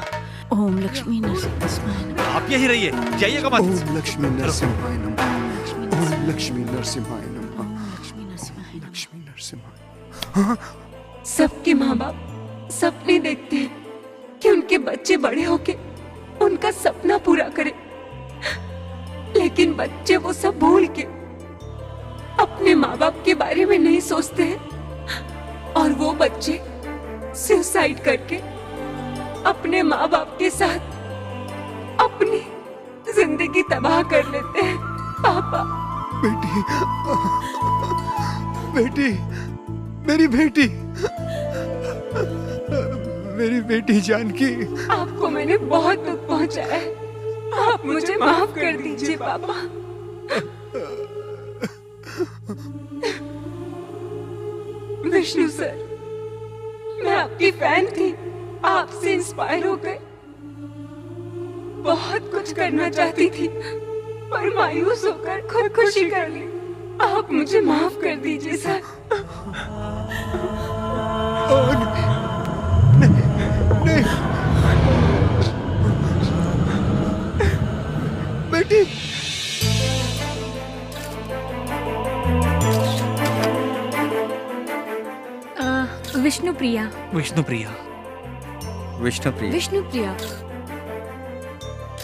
ओम लक्ष्मी नरसिंहाय नमः। आप यहीं रहिए, जाइएगा मत। ओम लक्ष्मी नरसिम्हाय नमः। ओम लक्ष्मी नरसिम्हाय नमः। लक्ष्मी नरसिम्हाय। सबके माँ बाप सपने देखते हैं कि उनके बच्चे बड़े होके उनका सपना पूरा करें, लेकिन बच्चे वो सब भूल के अपने माँ बाप के बारे में नहीं सोचते हैं और वो बच्चे सुसाइड करके अपने माँ बाप के साथ अपनी जिंदगी तबाह कर लेते हैं। पापा, बेटी, बेटी, मेरी बेटी, मेरी बेटी जानकी। आपको मैंने बहुत दुख पहुंचाया है, आप मुझे माफ कर दीजिए पापा। विष्णु सर, मैं आपकी फैन थी, आपसे इंस्पायर हो गए, बहुत कुछ करना चाहती थी पर मायूस होकर खुदकुशी कर ली। आप मुझे माफ कर दीजिए सर। नहीं, बेटी। विष्णुप्रिया। विष्णुप्रिया। विष्णुप्रिया। विष्णुप्रिया।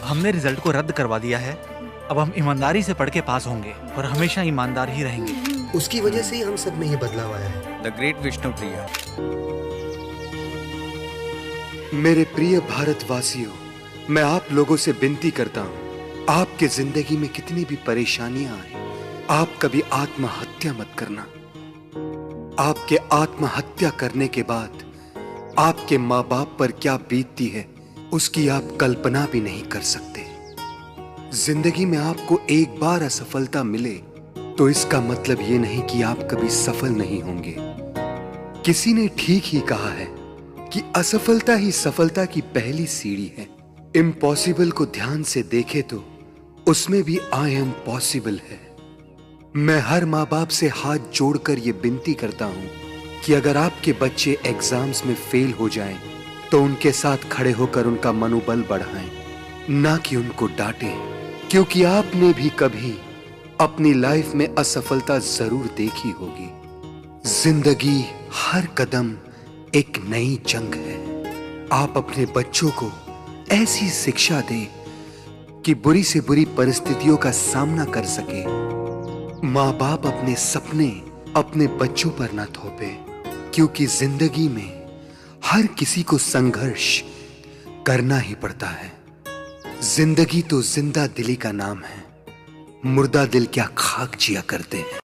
हमने रिजल्ट को रद्द करवा दिया है। अब हम ईमानदारी से पढ़ के पास होंगे और हमेशा ईमानदार ही रहेंगे। उसकी वजह से ही हम सब में ये बदलाव आया है। The great Vishnupriya. मेरे प्रिय भारतवासियों, मैं आप लोगों से विनती करता हूँ, आपके जिंदगी में कितनी भी परेशानियां आए, आप कभी आत्महत्या मत करना। आपके आत्महत्या करने के बाद आपके माँ बाप पर क्या बीतती है उसकी आप कल्पना भी नहीं कर सकते। जिंदगी में आपको एक बार असफलता मिले तो इसका मतलब ये नहीं कि आप कभी सफल नहीं होंगे। किसी ने ठीक ही कहा है कि असफलता ही सफलता की पहली सीढ़ी है। इम्पॉसिबल को ध्यान से देखे तो उसमें भी आई एम पॉसिबल है। मैं हर माँ बाप से हाथ जोड़कर ये विनती करता हूँ कि अगर आपके बच्चे एग्जाम्स में फेल हो जाएं, तो उनके साथ खड़े होकर उनका मनोबल बढ़ाएं, ना कि उनको डांटें, क्योंकि आपने भी कभी अपनी लाइफ में असफलता जरूर देखी होगी। जिंदगी हर कदम एक नई जंग है। आप अपने बच्चों को ऐसी शिक्षा दें कि बुरी से बुरी परिस्थितियों का सामना कर सके। माँ बाप अपने सपने अपने बच्चों पर न थोपे, क्योंकि जिंदगी में हर किसी को संघर्ष करना ही पड़ता है। जिंदगी तो जिंदा दिली का नाम है, मुर्दा दिल क्या खाक जिया करते हैं।